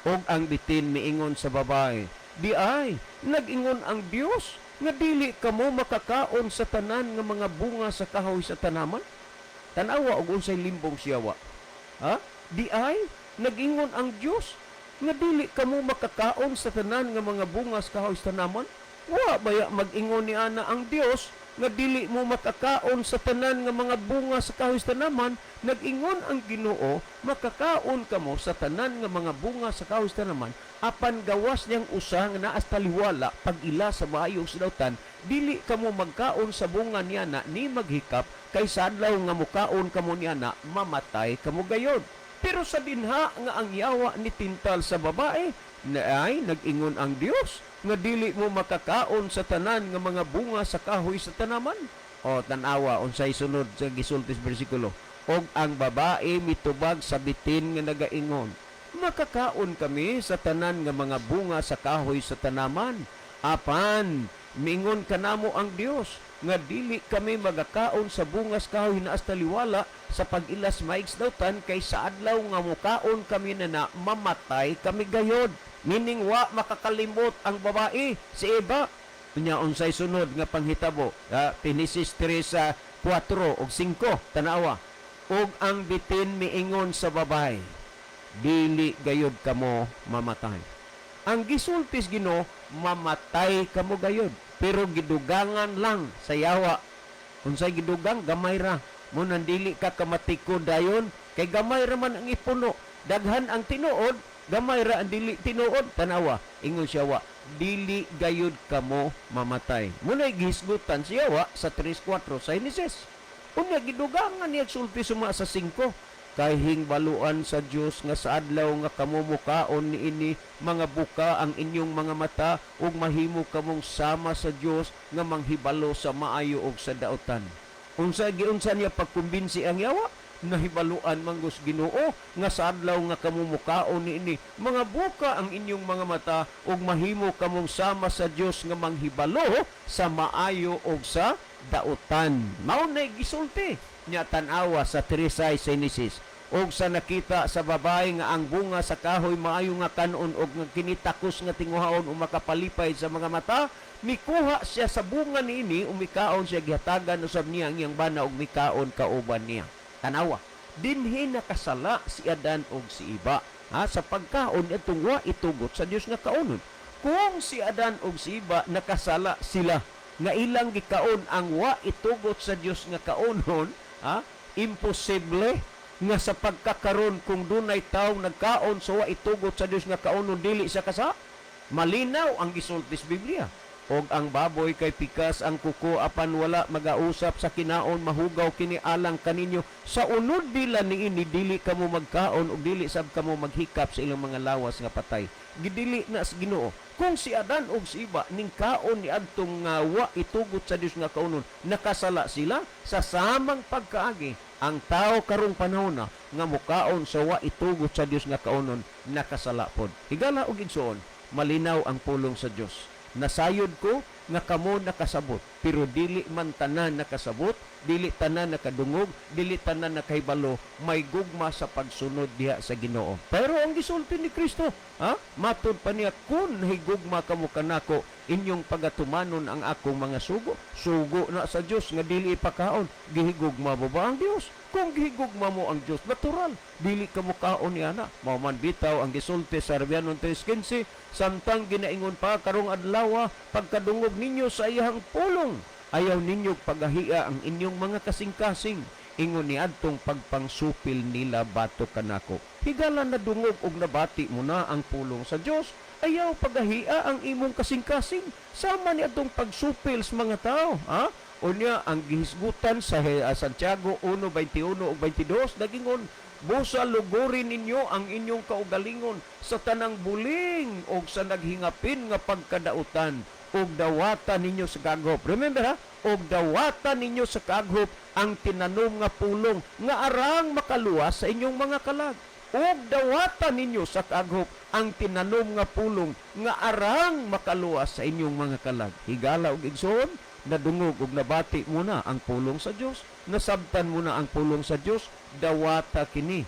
Og ang bitin miingon sa babae, di ay nagingon ang Dios nga dili kamo makakaon sa tanan nga mga bunga sa kahoy sa tanaman. Tanawa og unsay limbong si Yawa. Di ay nagingon ang Dios nga dili kamo makakaon sa tanan nga mga bunga sa kahoy sa tanaman. Wa baya mag-ingon ni ana ang Dios nga dili mo makakaon sa tanan nga mga bunga sa kahoy sa tanaman. Nag-ingon ang Ginoo, makakaon kamo sa tanan nga mga bunga sa kahoy sa tanaman, apan gawas niyang usa nga naas taliwala pag-ila sa maayong sidawtan, dili kamo magkaon sa bunga niya na ni maghikap, kay sa adlaw nga mukaon kamo niya na mamatay kamo gayod. Pero sa dinha nga ang Yawa ni tintal sa babae, na ay nag-ingon ang Dios nga dili mo makakaon sa tanan nga mga bunga sa kahoy sa tanaman. O tanawa unsay sunod sa gisultis bersikulo, og ang babae mitubag sa bitin nga nagaingon, makakaon kami sa tanan nga mga bunga sa kahoy sa tanaman, apan mingon kanamo ang Dios nga dili kami magakaon sa bungas kahoy na astaliwala sa pag-ilas maigs dawtan, kay sa adlaw nga mukaon kami na mamatay kami gayod. Meaning wa makakalimot ang babae si Eva. Nya unsay sunod nga panghitabo, Henesis 3 4 ug 5 tanawa, og ang bitin miingon sa babae, dili gayod kamo mamatay. Ang gisultis Ginoo, mamatay kamo gayod, pero gidugangan lang sa Yawa. Unsay gidugang? Gamay ra. Mo nandili ka kamatikod dayon, kay gamay ra man ang ipuno. Daghan ang tinuod, gamay ra ang dili tinuod. Tanawa, ingon siya wa, dili gayud kamo mamatay. Muna gihisgutan si Yawa sa 3:4 sa Henesis. Unya gidugangan niya sulti suma sa 5, kay hingbaluan sa Dios nga sa adlaw nga kamo mukaon niini mga buka ang inyong mga mata, ug mahimo kamong sama sa Dios nga manghibalo sa maayo ug sa daotan. Unsa niya pagkumbinsi ang Yawa? Nahibaluan manggos Ginoo nga sa adlaw nga kamo mukaon niini mga buka ang inyong mga mata, ug mahimo kamong sama sa Dios nga manghibalo sa maayo ug sa daotan. Mao nay gisulti nya tan-awa sa 3:6 sa Henesis. Og sa nakita sa babae nga ang bunga sa kahoy maayo nga kanon og nga kinitakos nga tinguhaon o makapalipay sa mga mata, mikuha siya sa bunga niini, umikaon siya, gihatagan usab niya ang iyang bana og mikaon kauban niya. Tanawa, dinhi nakasala si Adan og si Iba sa pagkaon itong wa itugot sa Dios nga kaunon. Kung si Adan og si Iba nakasala sila nga ilang gikaon ang wa itugot sa Dios nga kaunon, imposible nga sa pagkakaron kung dunay tawo nagkaon sa wa itugot sa Dios nga kaunon, dili sa kasa. Malinaw ang gisultis Biblia. Og ang baboy kay pikas ang kuko, apan wala magausap sa kinaon, mahugaw kini alang kaninyo. Sa unod dila niini dili kamo magkaon ug dili sab kamo maghikap sa ilang mga lawas nga patay. Gidili na sa Ginoo. Kung si Adan ug si Iba ning kaon ni adtong wa itugot sa Dios nga kaunon, nakasala sila sa samang pagkaagi. ang tao karong panahon na nga mukaon sa wa itugot sa Dios nga kaunon nakasala pod. Higala og igsoon, malinaw ang pulong sa Dios. Nasayod ko nga kamo nakasabot, pero dili man tanan nakasabot, dili tanan nakadungog, dili tanan nakahibalo, may gugma sa pagsunod diha sa Ginoo. Pero ang gisulti ni Kristo, matud pa niya, kun higugma kamo kanako, inyong pagatumanon ang akong mga sugo. Sugo na sa Dios nga dili ipakaon, gihigugma mo ba ang Dios? Kung gihigugma mo ang Dios, natural, dili ka mo kaon niya na. Mauman bitaw ang gisulti sa Arabianon 3:15, samtang ginaingon pa karong adlaw, pagkadungog ninyo sa iyang pulong, ayaw ninyo pagahia ang inyong mga kasing-kasing, ingon ni adtong pagpangsupil nila bato kanako. Higala na dungog og nabati mo na ang pulong sa Dios, ayaw pagahia ang imong kasing-kasing, sama ni adtong pagsupil sa mga tao, Unya ang gihisgutan sa Santiago 1:21 ug 22 nagingon, busa lugurin ninyo ang inyong kaugalingon sa tanang buling o sa naghingapin nga pagkadautan og dawatan ninyo sa kaghop. Remember og dawatan ninyo sa kaghop ang tinanom nga pulong nga arang makaluwas sa inyong mga kalag. Og dawatan ninyo sa kaghop ang tinanom nga pulong nga arang makaluwas sa inyong mga kalag. Higala og igsoon, nadungog ug nabati mo na ang pulong sa Dios, nasabtan mo na ang pulong sa Dios, dawata kini,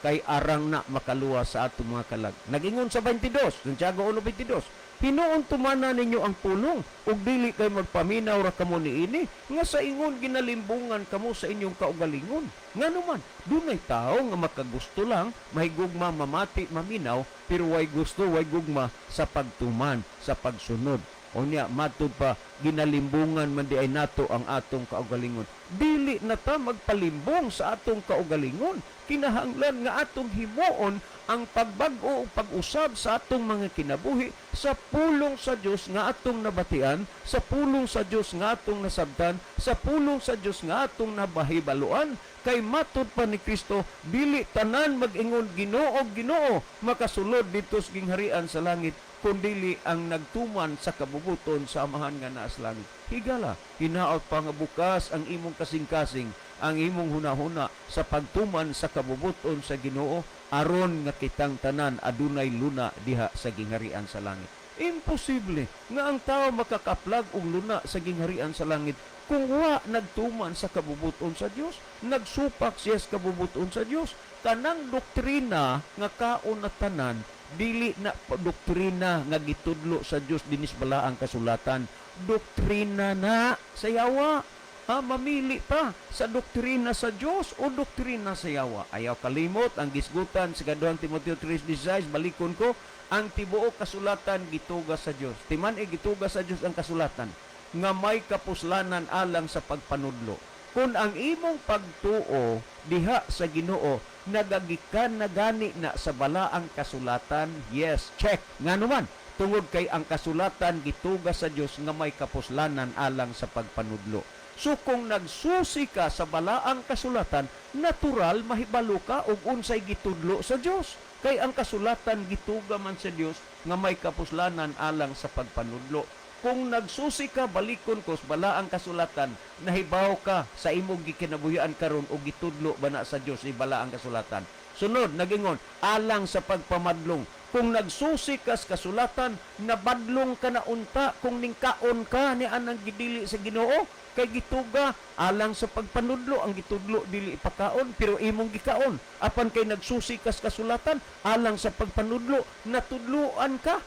kay arang na makaluwas sa atong mga kalag. Nagingon sa 22, Santiago 1:22, hinuon tumana ninyo ang pulong, ug dili kay magpaminaw ra kamo niini, nga sa ingon ginalimbungan kamo sa inyong kaugalingon. Nganuman, dunay tao nga makagusto lang, mahigugma mamati maminaw, pero way gusto, way gugma sa pagtuman, sa pagsunod. Unya matud pa ginalimbungan man di ay nato ang atong kaugalingon. Dili na ta magpalimbong sa atong kaugalingon. Kinahanglan nga atong himuon ang pagbag-o o pag-usab sa atong mga kinabuhi sa pulong sa Dios nga atong nabatian, sa pulong sa Dios nga atong nasabtan, sa pulong sa Dios nga atong nabahibaluan. Kay matud pa ni Kristo, dili tanan mag-ingon Ginoo, Ginoo, makasulod dito sa gingharian sa langit, kundili ang nagtuman sa kabubuton sa amahan nga naa sa langit. Higala, hinaot pa nga bukas ang imong kasing-kasing, ang imong hunahuna sa pagtuman sa kabubuton sa Ginoo, aron nga kitang tanan adunay luna diha sa gingharian sa langit. Imposible nga ang tao makakaplag og luna sa gingharian sa langit kung wa nagtuman sa kabubuton sa Dios, nagsupak siya sa kabubuton sa Dios. Kanang doktrina nga kaon na tanan, dili na doktrina nga gitudlo sa Dios dinis bala ang kasulatan. Doktrina na sa yawa. Mamili pa sa doktrina sa Dios o doktrina sa yawa. Ayaw kalimot ang gisgutan sa 2 Timoteo 3:16, balikon ko, ang tibuok kasulatan gituga sa Dios. Timan gituga sa Dios ang kasulatan nga may kapuslanan alang sa pagpanudlo. Kung ang imong pagtuo diha sa Ginoo nagagikan na gani na sa balaang kasulatan, yes, check. Nganuman, tungod kay ang kasulatan gituga sa Dios nga may kapuslanan alang sa pagpanudlo. So kung nagsusi ka sa balaang kasulatan, natural mahibalo ka og unsay gitudlo sa Dios. Kay ang kasulatan gituga man sa Dios nga may kapuslanan alang sa pagpanudlo. Kung nagsusi ka, balikon ko sa balaang kasulatan, nahibaw ka sa imong gikinabuhian karon o gitudlo ba na sa Dios ni balaang kasulatan. Sunod, nagingon, alang sa pagpamadlong. Kung nagsusi ka sa kasulatan, nabadlong ka na unta, kung ningkaon ka ni anang gidili sa Ginoo, kay gituga, alang sa pagpanudlo, ang gitudlo dili ipakaon, pero imong gikaon. Apan kay nagsusi ka sa kasulatan, alang sa pagpanudlo, natudluan ka.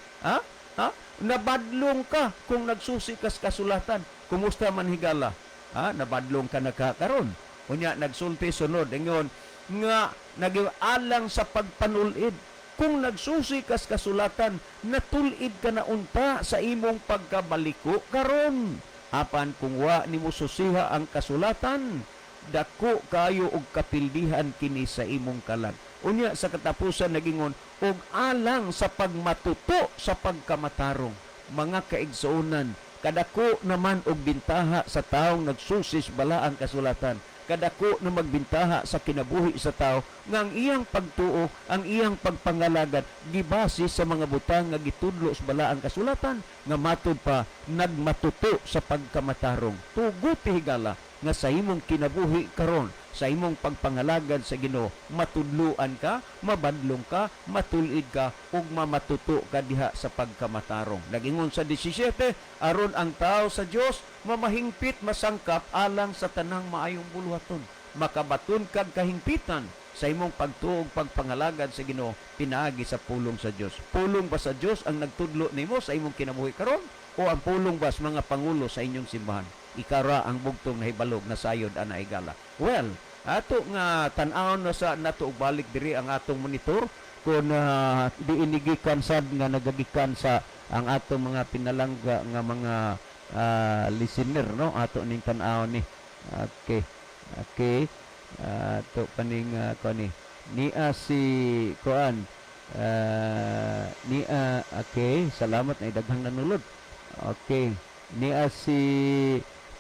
Nabadlong ka kung nagsusi ka sa kasulatan. Kumusta man higala? Nabadlong ka na karon. Unya nagsulti sunod ingon nga nagialang sa pagpanulid. Kung nagsusi ka sa kasulatan, natulid ka na unta sa imong pagkabaliko karon. Apan kung wa nimo susiha ang kasulatan, dako kayo og kapildihan kini sa imong kalag. Unya sa katapusan nagingon og alang sa pagmatuto sa pagkamatarong. Mga kaigsuonan, kadako naman og bintaha sa taong nagsusis bala ang kasulatan. Kadako na magbintaha sa kinabuhi sa tao nga ang iyang pagtuo, ang iyang pagpangalagat gibase sa mga butang nga gitudlo sa bala ang kasulatan nga matud pa nagmatuto sa pagkamatarong. Tugot higala nga sa imong kinabuhi karon, sa imong pagpangalagad sa Ginoo, matudluan ka, mabadlong ka, matulid ka, ug mamatuto ka diha sa pagkamatarong. Nagingon sa 17, aron ang tao sa Dios mamahingpit masangkap alang sa tanang maayong buluhaton. Makabaton kag kahingpitan sa imong pagtuog pagpangalagad sa Ginoo pinaagi sa pulong sa Dios. Pulong ba sa Dios ang nagtudlo nimo sa imong kinabuhi karon o ang pulong ba sa mga pangulo sa inyong simbahan? Ikara ang bugtong nahibalog na sayod ana higala. Well, ato nga tan-aw na sa nato og balik diri ang atong monitor kung di inigikan sad nga nagagikan sa ang atong mga pinalangga nga mga listener, no, ato ning tan-aw ni. Okay, ato paning kani niya si kuan niya. Okay, salamat na daghang nanulod. Okay, niya si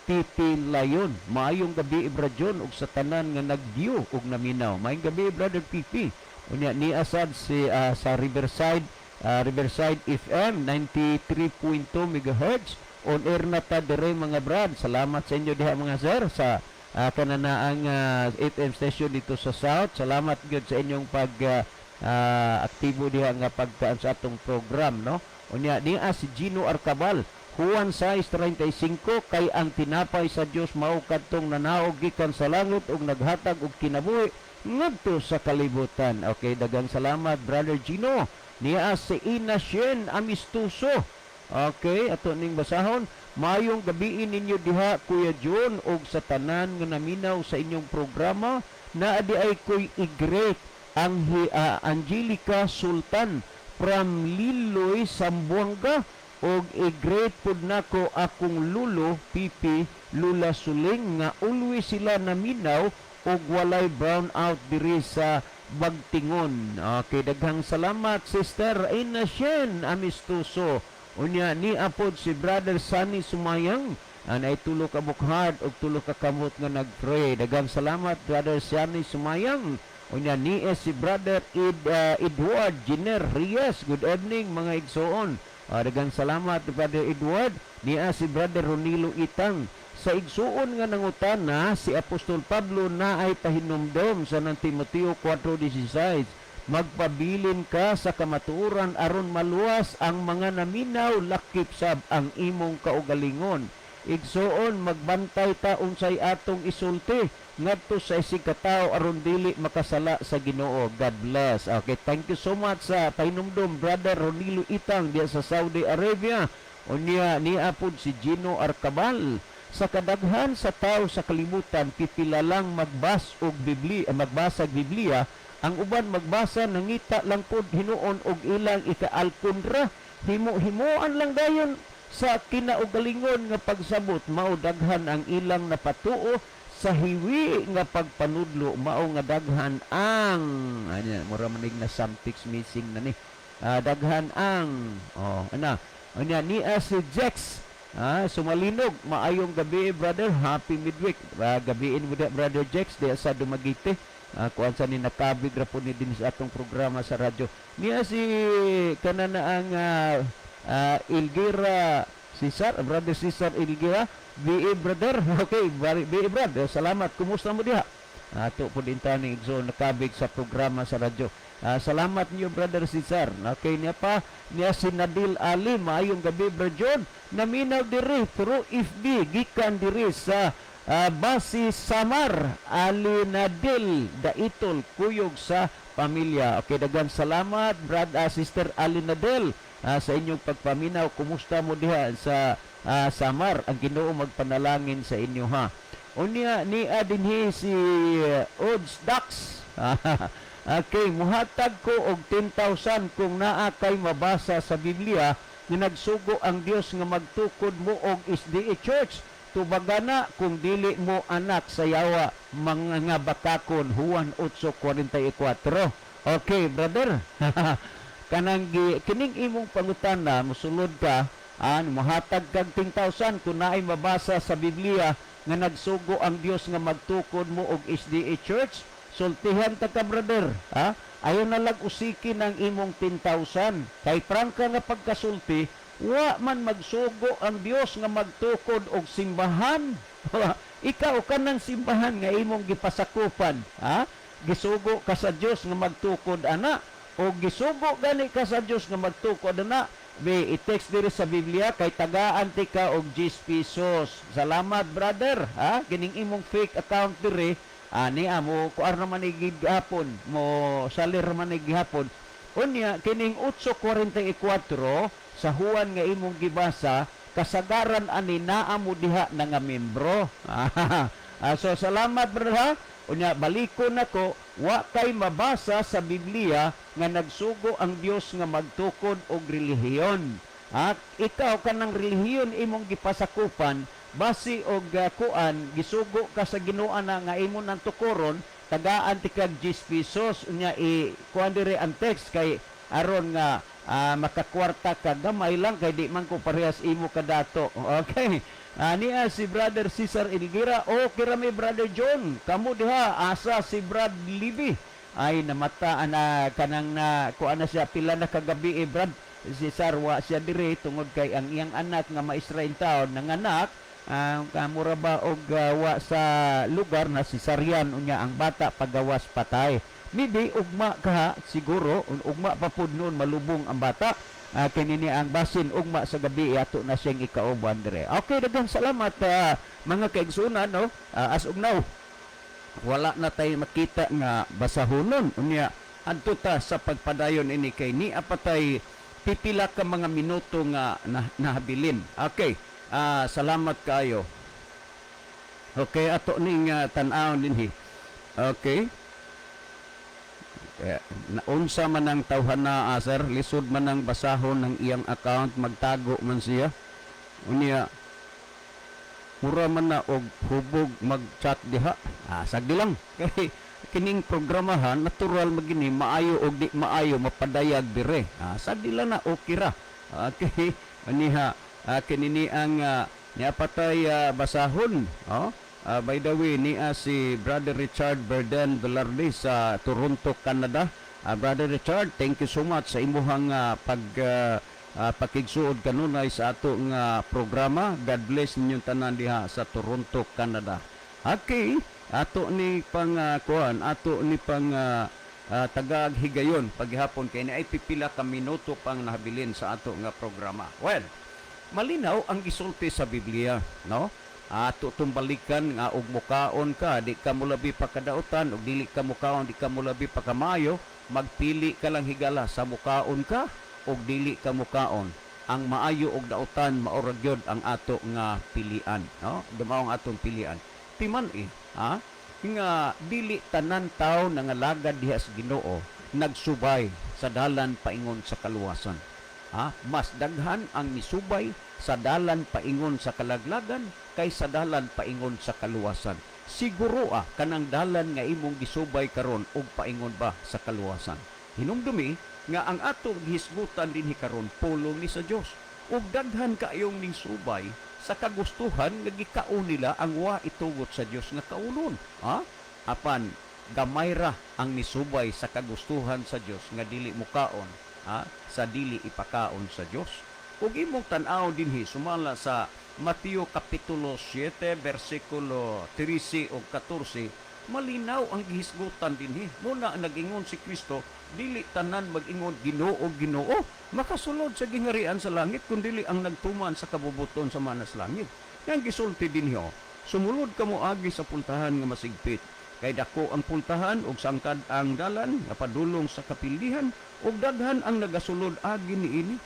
Titi Layon. Maayong gabi Ibradyon ug sa tanan nga nag-view ug naminaw. Maayong gabi Brother Titi. Unya ni asad si sa Riverside FM 93.2 MHz on air na ta dire mga brad. Salamat sa inyo diha mga sir sa kananaang FM station dito sa South. Salamat gyud sa inyong pag aktibo diha nga pagkaan sa atong program, no. Unya ni si Gino Arcabal. Juan 6:35 kay ang tinapay sa Dios mao kadtong nanaog gikan sa langit ug naghatag og kinabuhi ngadto sa kalibutan. Okay, dagang salamat Brother Gino. Niya si Ina Shen Amistuso. Okay, ato ning basahon. Mayong gabi ninyo diha Kuya John ug sa tanan nga naminaw sa inyong programa. Naa di ay koy i-greet ang Angelica Sultan from Liloy, Sambuanga. Og i-great pud nako akong lulo, Pipi, Lula Suling nga always sila naminaw og walay brown out diri sa Bagtingon. Okay, daghang salamat Sister Ina Shen Amistuso. Unya ni apod si Brother Sunny Sumayang anay tulo ka bukhard og tulo ka kamot nga nagpray. Daghang salamat Brother Sunny Sumayang. Unya ni si Brother Edward Jenner Reyes. Good evening mga igsoon. Daghang salamat Brother Edward. Niya si Brother Ronilo Itang. Sa igsuon nga nangutana si Apostol Pablo na ay pahinomdom sa ng Timoteo 4:16. Magpabilin ka sa kamatuoran aron maluwas ang mga naminaw lakip sab ang imong kaugalingon. Igsuon magbantay ta unsay atong isulti ngadto sa isig ka tawo aron dili makasala sa Ginoo. God bless. Okay, thank you so much sa pahinumdom Brother Ronilo Itang diya sa Saudi Arabia. Unya ni apod si Gino Arcabal. Sa kadaghan sa tawo sa kalibutan pipila lang magbasa og Biblia, ang uban magbasa nangita lang pud hinuon og ilang ikaalkundra, himo-himoan lang dayon sa kinaugalingon nga pagsabot. Mao daghan ang ilang napatuo sa hiwi nga pagpanudlo, mao nga daghan ang mura manig na something's missing na ni. Daghan ang anya niya si Jex Sumalinog. Maayong gabi brother, happy midweek. Gabiin mo da Brother Jex diya sa Dumaguete. Kuan sa ni nakabig ra po ni din sa atong programa sa radyo. Niya si kanana ang Ilgira Cesar, Brother Cesar Ilgira, BA brother. Okay, BA brother, salamat. Kumusta mo diha? Ato po din tayo ng Igsoon nakabig sa programa sa radyo. Salamat niyo Brother Cesar. Okay, niya pa niya si Nadil Ali. Maayong gabi Brother John. Naminaw diri pero FB gikan diri sa Basi Samar. Ali Nadil Daitol kuyog sa pamilya. Okay, dagan salamat Sister Ali Nadil sa inyong pagpaminaw. Kumusta mo diha sa Samar? Ang Ginoo magpanalangin sa inyo ha. Unya ni dinhi si Odds Dax. Okay, muhatag ko og 10,000 kung naa kay mabasa sa Biblia nga nagsugo ang Dios nga magtukod mo og SDA Church. Tubagana kung dili mo anak sa yawa mga bakakon. Juan 8:44. Okay, brother. Kining imong pangutana mosulod ka, muhatag kag 10,000 kung naay mabasa sa Biblia nga nagsugo ang Dios nga magtukod mo og SDA Church. Sultihan ta ka brother, ayaw na lang usikin ang imong 10,000. Kay prangka nga pagkasulti, wa man magsugo ang Dios nga magtukod og simbahan. Ikaw kanang simbahan nga imong gipasakupan, ha? Gisugo ka sa Dios nga magtukod ana o gisugo gani ka sa Dios nga magtukod ana. Be i-text diri sa Biblia kay tagaan ti ka og 10 pesos. Salamat brother, ha? Kining imong fake account diri ani amo kuar naman gihapon mo salir man gihapon. Unya kining 8:44 sa Juan nga imong gibasa kasagaran ani naa mo diha na nga membro. So salamat brother ha. Unya balikon nako wa kay mabasa sa Biblia nga nagsugo ang Dios nga magtukod og relihiyon. At ikaw kanang relihiyon imong gipasakupan basi og kuan gisugo ka sa Ginoo na nga imo nang tukoron tagaan ti kag 10 pesos unya kuan dire ang text kay aron nga makakwarta ka gamay lang kay di man ko parehas imo kadato. Okay. Niya si Brother Cesar Elguera o kirami Brother John kamo diha asa si Brad Libby ay namata na kanang na kuan na siya pila na kagabi Brad Cesar wa siya dire tungod kay ang iyang anak nga maestra in taon nanganak kamura ba og wa sa lugar na cesarean unya ang bata pagawas patay. Maybe ugma ka siguro ugma pa pud noon malubong ang bata. Kinini ang basin ugma sa gabi ato na siyang ikauban dire. Okay, daghang salamat mga kaigsunan no. As of now wala na tay makita nga basahonon unya adto ta sa pagpadayon ini kay ni apatay pipila ka mga minuto nga nahabilin. Okay. Salamat kayo. Okay, ato ning tan-aw dinhi. Okay. Naunsa man ang tawhana sir, lisod man ang basahon ng iyang account, magtago man siya. Unya mura man na og hubog mag-chat diha. Sagdi lang. Kay kining programahan natural magini maayo og di maayo mapadayag dire. Sagdi lang na okay ra. Okay. Aniha kinini ang niapatay basahon. By the way, si Brother Richard Burden Velarde sa Toronto, Canada. Brother Richard, thank you so much sa imuhang pakigsuod kanunay sa ato nga programa. God bless ninyong tanan diha sa Toronto, Canada. Okay, ato ni pang kuan, ato ni pang tagaghigayon paghapon kay naay pipila ka minuto pang nahabilin sa ato nga programa. Well, malinaw ang gisulti sa Biblia, no? Ato tumbalikan nga og mukaon ka di ka mulabi pa kadautan og dili ka mukaon di ka mulabi pa kamayo magpili ka lang higala sa mukaon ka og dili ka mukaon ang maayo og dautan maura gyud ang ato nga pilian no dumao ang atong pilian timan nga dili tanan tawo nga lagad diha sa Ginoo nagsubay sa dalan paingon sa kaluwasan mas daghan ang misubay sa dalan paingon sa kalaglagan kaysa dalan paingon sa kaluwasan. Siguro kanang dalan nga imong gisubay karon og paingon ba sa kaluwasan. Hinumdumi nga ang atong hisgutan dinhi karon pulong ni sa Dios. Ug daghan kaayong ning subay sa kagustuhan nga gikaon nila ang wa itugot sa Dios nga kaulon. Apan gamay ra ang nisubay sa kagustuhan sa Dios nga dili mukaon sa dili ipakaon sa Dios. Ug imong tan-aw dinhi sumala sa Mateo kapitulo 7 bersikulo 13 o 14 malinaw ang gihisgutan dinhi. Muna nag-ingon si Kristo dili tanan mag-ingon Ginoo Ginoo makasulod sa gingharian sa langit kundi ang nagtuman sa kabubuton sa manas langit. Yang gisulti dinhi sumulod kamo agi sa pultahan nga masigpit kay dako ang pultahan ug sangkad ang dalan nga padulong sa kapilihan ug daghan ang nagasulod agi niini.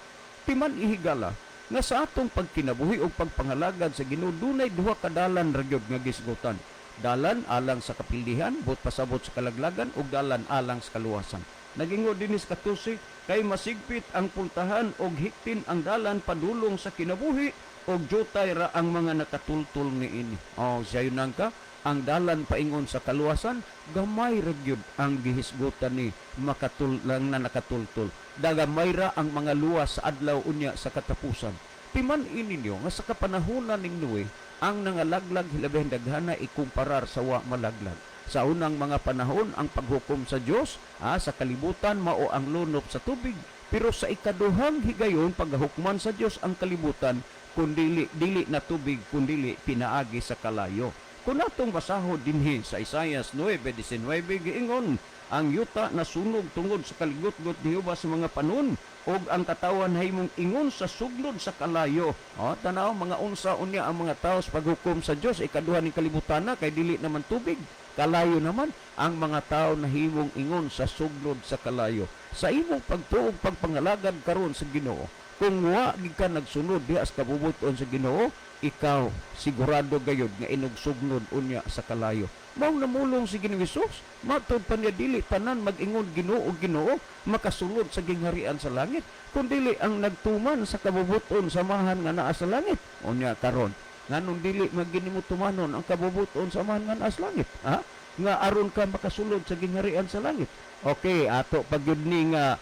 Timan ihigala nga sa atong pagkinabuhi o pagpangalagad sa Ginoo dunay duha ka dalan ra gyud nga gisgutan. Dalan alang sa kapilihan, but pasabot sa kalaglagan ug dalan alang sa kaluwasan. Nagingod dinis katusi kay masigpit ang pultahan og hiktin ang dalan padulong sa kinabuhi og jutay ra ang mga nakatultol niini. Sayon nang ka ang dalan paingon sa kaluwasan gamay ra gyud ang gihisgutan ni makatulang na nakatultol. Dagamay ra ang mga luwas sa adlaw unya sa katapusan. Timan ininyo nga sa kapanahunan ning Noe ang nangalaglag hilabihan daghana ikumparar sa wa malaglag. Sa unang mga panahon ang paghukom sa Dios sa kalibutan mao ang lunop sa tubig, pero sa ikaduhang higayon paghukman sa Dios ang kalibutan kundi dili na tubig kundi pinaagi sa kalayo. Kung atong basahod dinhi sa Isaias 9:19 giingon, ang yuta na sunog tungod sa kaligot-got ni Jehova sa mga panon og ang katawan himong ingon sa suglod sa kalayo. O, tanaw mga unsa unya ang mga tao sa paghukom sa Dios ikaduha ni kalibutan na kay dili naman tubig. Kalayo naman ang mga tao na himong ingon sa suglod sa kalayo. Sa imong pagtuog pagpangalagad karon sa Ginoo, kung wa gid ka nagsunod diha sa kabubuton sa Ginoo, ikaw sigurado gayud nga inugsugnod unya sa kalayo. Mao namulong si Ginoong Hesus, matud pa niya dili tanan mag-ingon Ginoo Ginoo makasulod sa gingharian sa langit, kun dili ang nagtuman sa kabubuton samahan nga naa sa langit. Unya karon nganong dili maginimutumanon ang kabubuton samahan nga naa sa langit, ha? Nga aron ka makasulod sa gingharian sa langit. Okay, ato pagyud ni nga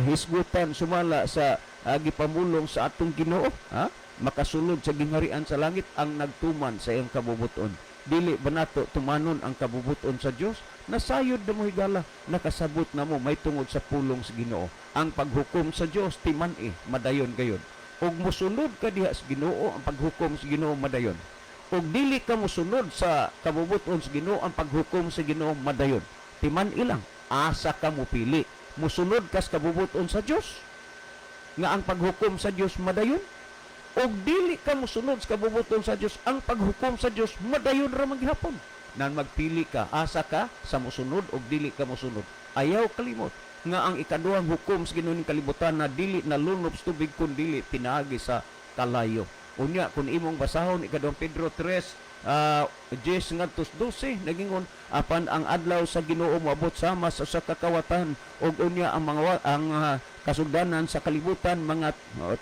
hisgutan sumala sa gipamulong sa atong Ginoo, ha? Makasulod sa gingharian sa langit ang nagtuman sa iyang kabubuton. Dili ba nato tumanon ang kabubuton sa Dios? Nasayod na mo higala, nakasabot na mo may tungod sa pulong sa Ginoo. Ang paghukom sa Dios timan madayon gayon. Og mosunod ka diha sa Ginoo, ang paghukom sa Ginoo madayon. Og dili ka mosunod sa kabubuton sa Ginoo, ang paghukom sa Ginoo madayon. Timan ilang asa ka mo pili. Mosunod ka sa kabubuton sa Dios nga ang paghukom sa Dios madayon, og dili ka mosunod sa kabubuton sa Dios, ang paghukom sa Dios madayon ra maghapon. Nan magpili ka, asa ka sa mosunod og dili ka mosunod. Ayaw kalimot nga ang ikaduhang hukom sa Ginoo ning kalibutan na dili nalunob sa tubig kun dili pinaagi sa kalayo. Unya kung imong basahon ikaduhang Pedro 3:10 ngadto 12 nagingon apan ang adlaw sa Ginoo moabot sama sa kakawatan og unya ang kasugdanan sa kalibutan mga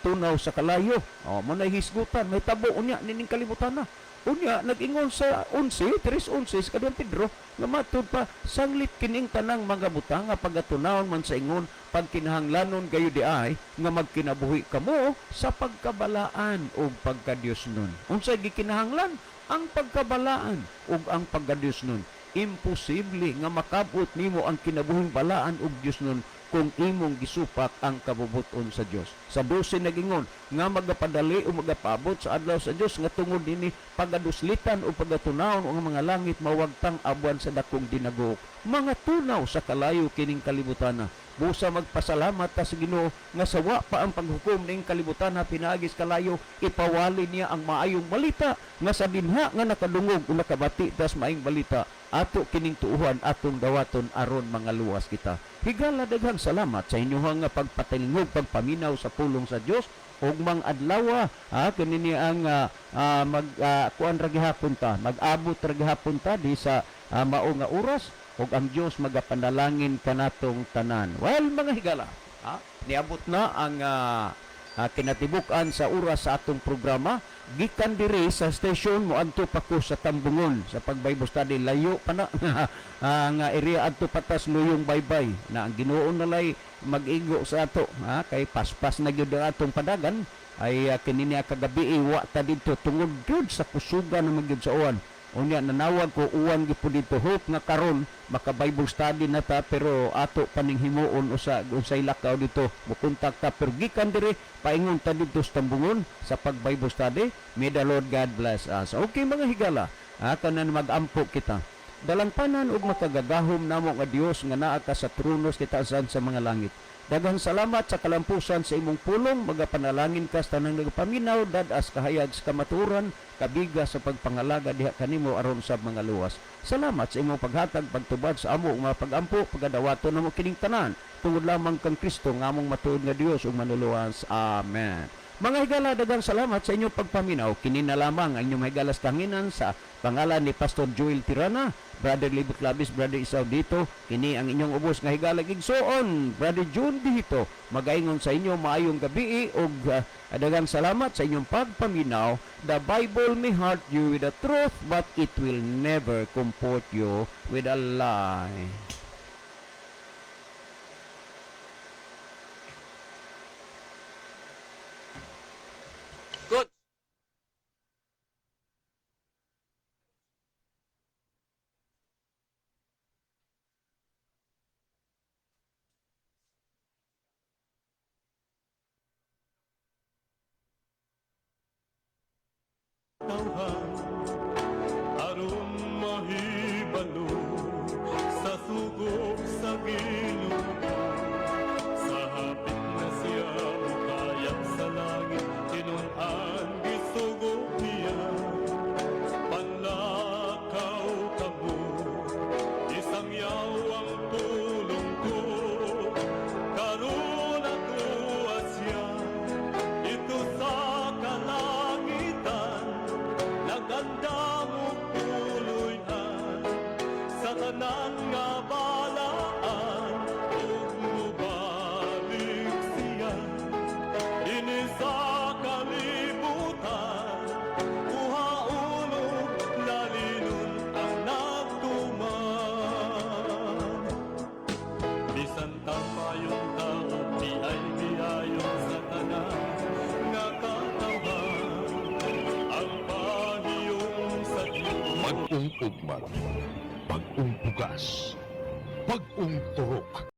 tunaw sa kalayo. Mo na hisgutan may tabo unya nining kalibutan na. Unya nag-ingon sa 3:11 sa kaduhang Pedro nga matud pa sanglit kining tanang mga butang nga pagatunawon man sa ingon pagkinahanglanon gayo di ay nga magkinabuhi kamo sa pagkabalaan ug pagkadiyosnon. Unsay gikinahanglan? Ang pagkabalaan ug ang pagkadiyosnon. Imposible nga makabot nimo ang kinabuhing balaan ug Diyosnon kung imong gisupak ang kabubuton sa Dios. Sa 12 nagingon nga magapadali o magapabot sa adlaw sa Dios nga tungod dinhi pagaduslitan o pagatunawon ang mga langit mawagtang abuan sa dakong dinagook. Mga tunaw sa kalayo kining kalibutan. Busa magpasalamat ta sa Ginoo nga sawa pa ang paghukom ning kalibutan na pinaagis kalayo, ipawali niya ang maayong balita nga sa dinha nga nakadungog o nakabati tas maayong balita ato kining tuuhan atong dawaton aron mga luwas kita. Higala daghang salamat sa inyong nga pagpatilingog pagpaminaw sa pulong sa Dios ug mang adlaw kanini ang kuan ra gihapon ta mag-abot ra gihapon ta di sa mao nga oras ug ang Dios magapanalangin kanatong tanan. Well mga higala, niabot na ang kinatibuk-an sa oras sa atong programa. Gikan diri sa station mo adto pa ko sa Tambungon sa pag-Bible study, layo pa na nga area adto patas luyong baybay na ang Ginoo nalay mag-igo sa ato kay paspas na gyud atong padagan ay kinini kagabi wa ta didto tungod gyud sa kusugan na magyud sa uwan. Unya nanawag ko uwan gyud dito hope nga karon maka Bible study na ta pero ato paning himuon unsay lakaw dito mukontak ta pero gikan diri paingon ta dito sa Tambungon sa pag Bible study. May the Lord God bless us. Okay mga higala, kanan mag-ampo kita. Dalantanan ug makagagahom namo nga Dios nga naa ka sa tronos kita sa mga langit. Daghang salamat sa kalampusan sa imong pulong, magapanalangin ka sa tanang nagapaminaw, dadas kahayag sa kamaturan, kabiga sa pagpangalaga diha kanimo aron sa mga luwas. Salamat sa imong paghatag, pagtubad sa amo, mga pagampo, pagadawato namo kining tanan, tungod lamang kang Kristo, nga among matuod nga Dios ug manuluwas. Amen. Mga higala, daghang salamat sa inyong pagpaminaw. Kini na lamang ang inyong higalas tanginan sa pangalan ni Pastor Joel Tirana, Brother Libot Labis, Brother Isaw dito. Kini ang inyong ubos nga higala gigsoon, Brother June dito. Magaingon sa inyo maayong gabi ug daghang salamat sa inyong pagpaminaw. The Bible may hurt you with the truth, but it will never comfort you with a lie. Good. aron mahibalo sa sugop sa Ginoo. Sa hapit na siya mukayat sa langit, tinunan gisugop niya. Panlakaw kamo, isang yaw ang tulong ko. Karon ako asya, ito sa kalangitan, naganda mo puloy-an sa tanan nga balaan, ug mubalik siya dinhi sa kalibutan. Kuhaon ug lalinon ang nagtuman. Bisan tampayon ta ug di ay biayon sa tanan nga katawan, ang pahiyong sa Dios. Pag-ung ugma, pag-ung bugas, pag-ung turok.